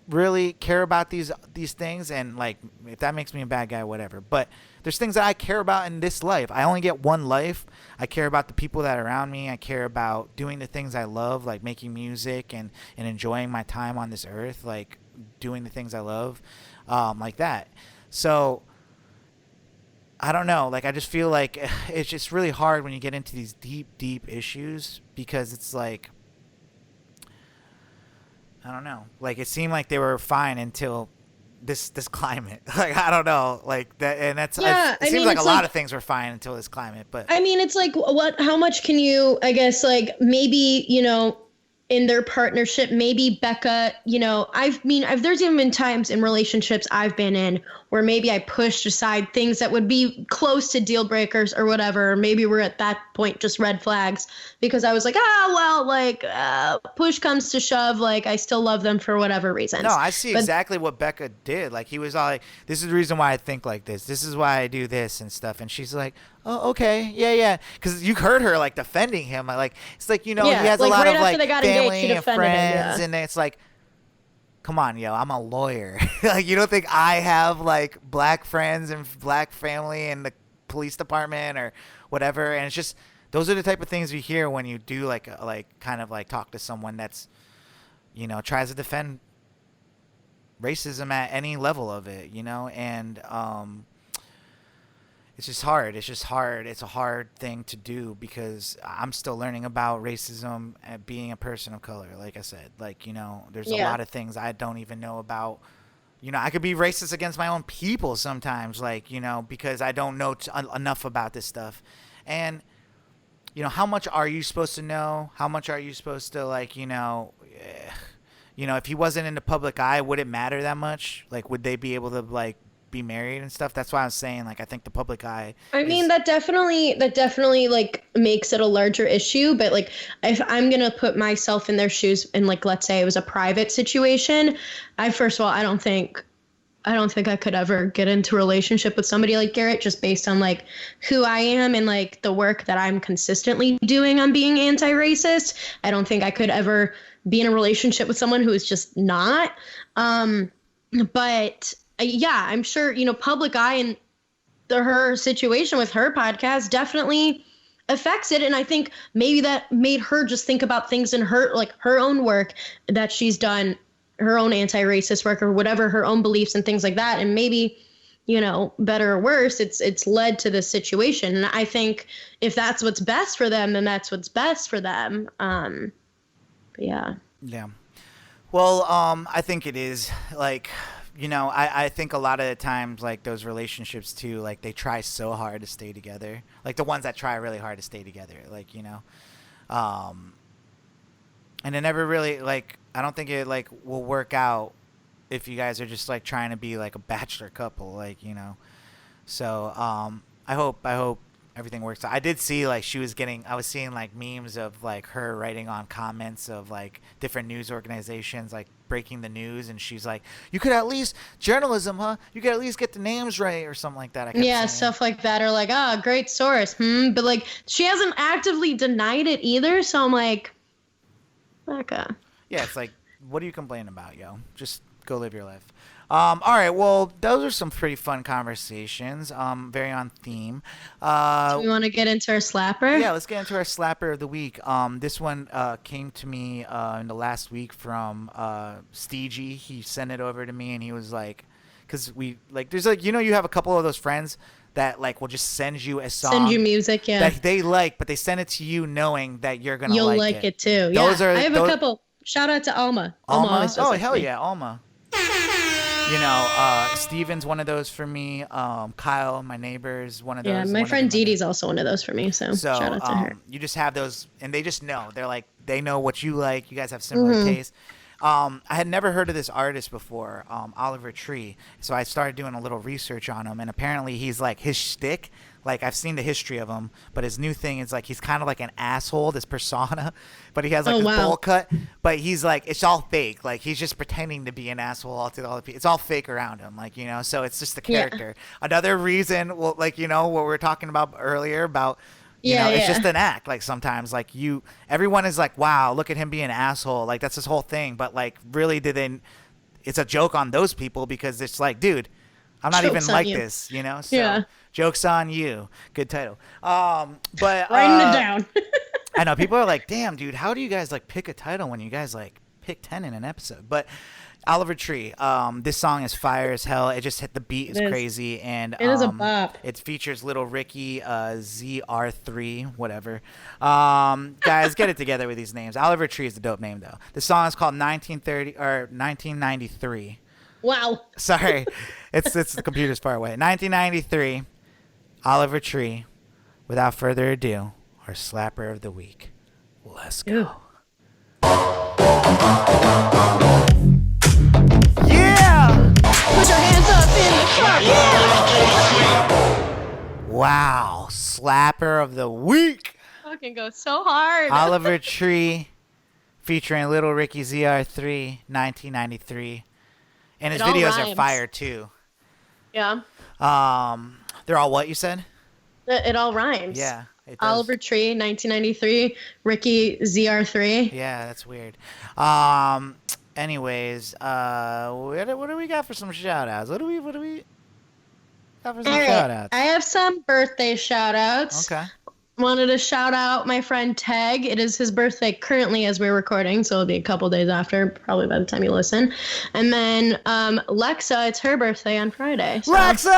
really care about these things, and like if that makes me a bad guy, whatever. But there's things that I care about in this life. I only get one life. I care about the people that are around me. I care about doing the things I love, like making music and enjoying my time on this earth, like doing the things I love, like that. So I don't know. Like I just feel like it's just really hard when you get into these deep issues, because it's like, I don't know. Like it seemed like they were fine until this climate. Like I don't know. Like that, and that's Yeah, it seems like a it's lot like, of things were fine until this climate. But I mean, it's like how much can you, I guess, like maybe, in their partnership, maybe Becca, there's even been times in relationships I've been in where maybe I pushed aside things that would be close to deal breakers or whatever. Maybe we're at that point just red flags, because I was like, push comes to shove, like I still love them for whatever reasons. no, I see exactly what Becca did. Like he was all like, this is the reason why I think like this. This is why I do this and stuff. And she's like, oh, okay, yeah. Because you heard her like defending him. Like it's like he has like, a lot right of after like they got engaged, family she and defended him, friends, yeah. and it's like, come on, yo, I'm a lawyer. Like you don't think I have like black friends and black family in the police department or whatever? And it's just, those are the type of things you hear when you do like kind of like talk to someone that's tries to defend racism at any level of it, and it's just hard. It's just hard. It's a hard thing to do because I'm still learning about racism and being a person of color. Like I said, like, you know, there's a lot of things I don't even know about. You know, I could be racist against my own people sometimes, like, you know, because I don't know enough about this stuff. And, you know, how much are you supposed to know? How much are you supposed to, like, you know, if he wasn't in the public eye, would it matter that much? Like, would they be able to, like, be married and stuff? That's why I was saying, like, I think the public eye. I mean, that definitely like makes it a larger issue. But like, if I'm gonna put myself in their shoes, and like, let's say it was a private situation, first of all, I don't think I could ever get into a relationship with somebody like Garrett, just based on like who I am and like the work that I'm consistently doing on being anti-racist. I don't think I could ever be in a relationship with someone who is just not. But yeah, I'm sure, you know, public eye and her situation with her podcast definitely affects it. And I think maybe that made her just think about things in her, like her own work that she's done, her own anti-racist work or whatever, her own beliefs and things like that. And maybe, you know, better or worse, it's led to this situation. And I think if that's what's best for them, then that's what's best for them. But yeah. Yeah. Well, I think it is, like, you know, I think a lot of the times, like, those relationships too, like, they try so hard to stay together, like the ones that try really hard to stay together, like, you know, and it never really, like, I don't think it, like, will work out if you guys are just, like, trying to be, like, a bachelor couple, like, you know. So I hope everything works out. I did see, like, I was seeing, like, memes of, like, her writing on comments of, like, different news organizations, like, breaking the news, and she's like, you could at least, journalism, huh? You could at least get the names right, or something like that. Yeah, stuff like that, or like, great source, but like, she hasn't actively denied it either, so I'm like, okay. Yeah, it's like, what are you complaining about, yo? Just go live your life. All right, well, those are some pretty fun conversations. Very on theme. Do we want to get into our slapper? Yeah, let's get into our slapper of the week. This one came to me in the last week from Steegee. He sent it over to me, and he was like, because we, like, there's like, you know, you have a couple of those friends that, like, will just send you a song. Send you music, yeah. That they like, but they send it to you knowing that you're going to You'll like it too. Yeah, I have a couple. Shout out to Alma. Alma? Oh, hell yeah, Alma. You know, Steven's one of those for me. Kyle, my neighbor, is one of those. Yeah, my friend Dee Dee's also one of those for me. So shout out to her. You just have those, and they just know. They're like, they know what you like. You guys have similar tastes. I had never heard of this artist before, Oliver Tree. So I started doing a little research on him, and apparently he's like, his shtick, like, I've seen the history of him, but his new thing is like, he's kind of like an asshole, this persona, but he has like this bowl cut, but he's like, it's all fake. Like, he's just pretending to be an asshole to all the people. It's all fake around him, like, you know, so it's just the character. Yeah. Another reason, well, like, you know, what we were talking about earlier about, you know, it's just an act. Like, sometimes, like, everyone is like, wow, look at him being an asshole. Like, that's his whole thing. But, like, really, it's a joke on those people because it's like, dude, I'm not even like this, you know? So, joke's on you. Good title. But writing it down. I know people are like, damn, dude, how do you guys, like, pick a title when you guys, like, pick 10 in an episode? But Oliver Tree, this song is fire as hell. It just hit, the beat is crazy, and it is a bop. It features Little Ricky, ZR3, whatever. Guys, get it together with these names. Oliver Tree is the dope name, though. The song is called 1993. Wow. Sorry, it's the computer's far away. 1993. Oliver Tree. Without further ado, our slapper of the week. Let's go. Ew. Yeah! Put your hands up in the car. Yeah! Wow, slapper of the week. Fucking go so hard. Oliver Tree featuring Little Ricky ZR3, 1993. And his videos are fire too. Yeah. They're all what you said? It all rhymes. Yeah. It does. Oliver Tree, 1993. Ricky ZR3. Yeah, that's weird. Anyways, what do we got for some shout outs? What do we got for some shout outs? I have some birthday shout outs. Okay. wanted to shout out my friend Tag. It is his birthday currently as we're recording, so it'll be a couple days after, probably by the time you listen. And then Lexa, it's her birthday on Friday. So Lexa!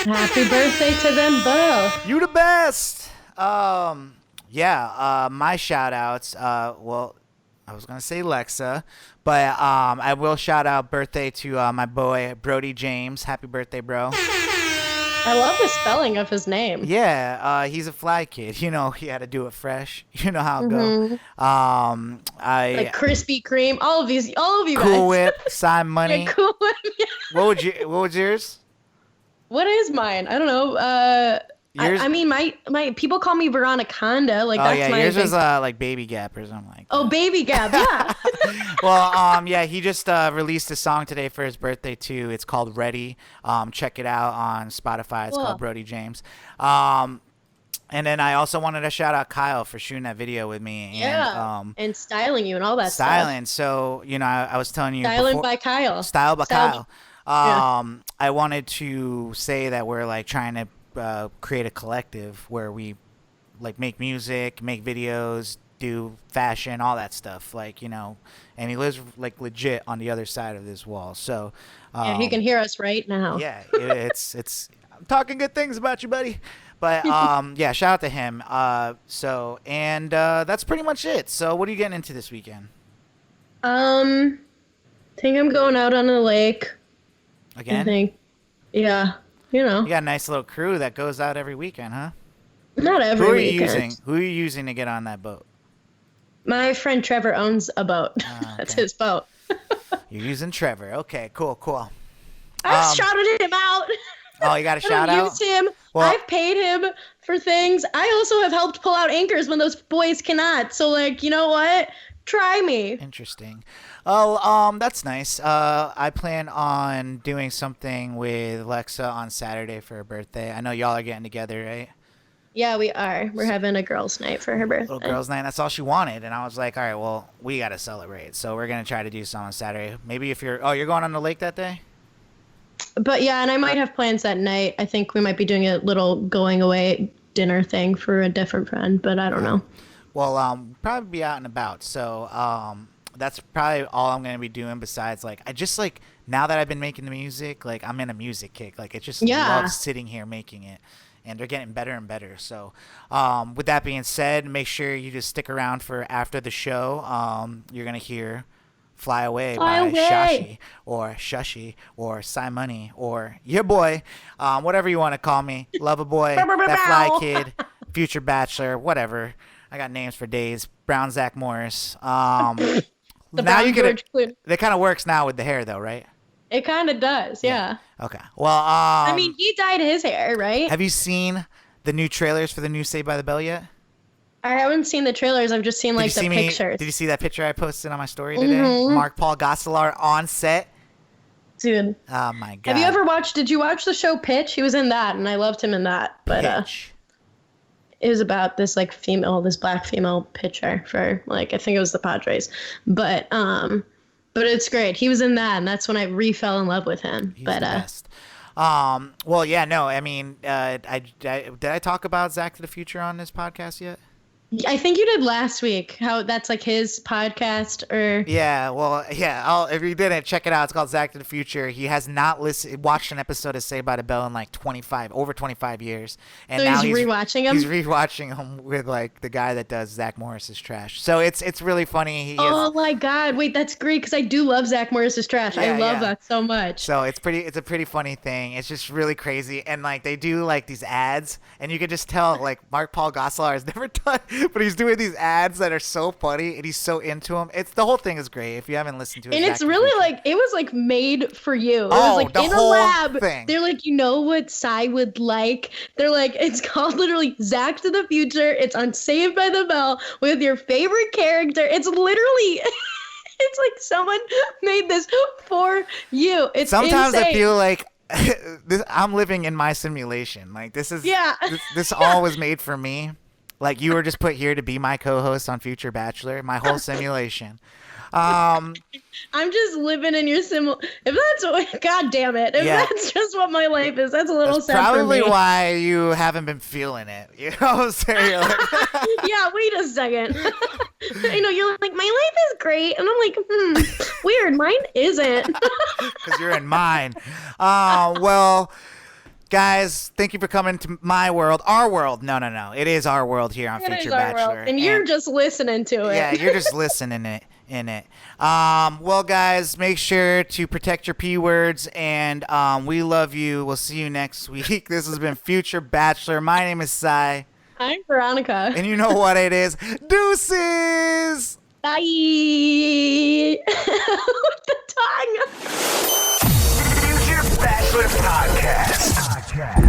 happy birthday to them both. You the best. My shout outs. Well, I was gonna say Lexa, but I will shout out birthday to my boy Brody James. Happy birthday, bro. I love the spelling of his name. Yeah, he's a fly kid. You know, he had to do it fresh. You know how it go. Like Krispy Kreme, all of you Cool guys. Whip, Sign Money. Yeah, Cool Whip. Yeah. What was yours? What is mine? I don't know. Yours? I mean, my people call me Veronica. Like, Oh that's yeah, my yours thing. was like Baby Gap or something like that. Oh, Baby Gap, yeah. Well, he just released a song today for his birthday too. It's called Ready. Check it out on Spotify. It's Cool. called Brody James. And then I also wanted to shout out Kyle for shooting that video with me. Yeah. And, And styling you and all that styling. So, you know, I was telling you stuff. Styling before, by Kyle. Style by Style- Kyle. I wanted to say that we're like trying to create a collective where we like make music, make videos, do fashion, all that stuff. Like, you know, and he lives like legit on the other side of this wall. So Yeah, he can hear us right now. yeah, it's I'm talking good things about you, buddy. But yeah, shout out to him. That's pretty much it. So what are you getting into this weekend? Think I'm going out on the lake. Again? I think. Yeah. You know. You got a nice little crew that goes out every weekend, huh? Not every Who are you weekend. using? Who are you using to get on that boat? My friend Trevor owns a boat. That's okay. his boat. You're using Trevor. Okay, cool. I shouted him out. Oh, you got a I shout don't out? use him. Well- I've paid him for things. I also have helped pull out anchors when those boys cannot. So, like, you know what? Try me. Interesting. Oh, that's nice. I plan on doing something with Lexa on Saturday for her birthday. I know y'all are getting together, right? Yeah, we are. We're having a girls' night for her birthday. Little girls' night. That's all she wanted, and I was like, all right, well, we got to celebrate. So we're gonna try to do something on Saturday. Maybe if you're going on the lake that day. But yeah, and I might have plans that night. I think we might be doing a little going away dinner thing for a different friend, but I don't know. Well, probably be out and about. So that's probably all I'm gonna be doing. Besides, like, I just like now that I've been making the music, like I'm in a music kick. Like, it just love sitting here making it, and they're getting better and better. So, with that being said, make sure you just stick around for after the show. You're gonna hear "Fly Away" by Shashi or Shushi or Money or your boy, whatever you want to call me, Lover Boy, that fly kid, future bachelor, whatever. I got names for days. Brown Zach Morris. Now you get it. That kind of works now with the hair, though, right? It kind of does, yeah. Okay. Well, I mean, he dyed his hair, right? have you seen the new trailers for the new Saved by the Bell yet? I haven't seen the trailers. I've just seen like the pictures. Did you see that picture I posted on my story today? Mark Paul Gosselaar on set. Dude. Oh my god. Did you watch the show Pitch? He was in that, and I loved him in that. But Pitch. it was about this like this black female pitcher for like I think it was the Padres. But it's great. He was in that, and that's when I fell in love with him. He's the best. Well, yeah, no, I mean, did I talk about Zach to the Future on this podcast yet? I think you did last week. How that's like his podcast, or Yeah, well, yeah. If you didn't, check it out. It's called Zach to the Future. He has not watched an episode of Saved by the Bell in like over 25 years, and so now he's rewatching him. He's rewatching them with like the guy that does Zach Morris's trash. So it's really funny. Oh my god! Wait, that's great because I do love Zach Morris's trash. Yeah, I love that so much. So it's a pretty funny thing. It's just really crazy, and like they do like these ads, and you can just tell like Mark Paul Gosselaar has never done, but he's doing these ads that are so funny, and he's so into them. It's the whole thing is great. If you haven't listened to it, and it's really like it was like made for you. It was like the in a whole lab. thing. They're like, you know what Cy would like? They're like, it's called literally Zach to the Future. It's on Saved by the Bell with your favorite character. It's literally. It's like someone made this for you. It's sometimes insane. I feel like I'm living in my simulation. Like this is this all was made for me. Like you were just put here to be my co-host on Future Bachelor, my whole simulation. I'm just living in your symbol. If that's what, God damn it. If Yeah. that's just what my life is, that's a little That's sad probably for me. why you haven't been feeling it. You know what I'm saying? You're like, Yeah, wait a second. You're like, my life is great. And I'm like, weird. Mine isn't. because you're in mine. Well, guys, thank you for coming to my world, our world. No. It is our world here on It Future is our Bachelor. world. And you're just listening to it. Yeah, you're just listening in it. Well, guys, make sure to protect your P words, and we love you. We'll see you next week. This has been Future Bachelor. My name is Sai, I'm Veronica. and you know what it is. Deuces! Bye. With the tongue. Future Bachelor Podcast.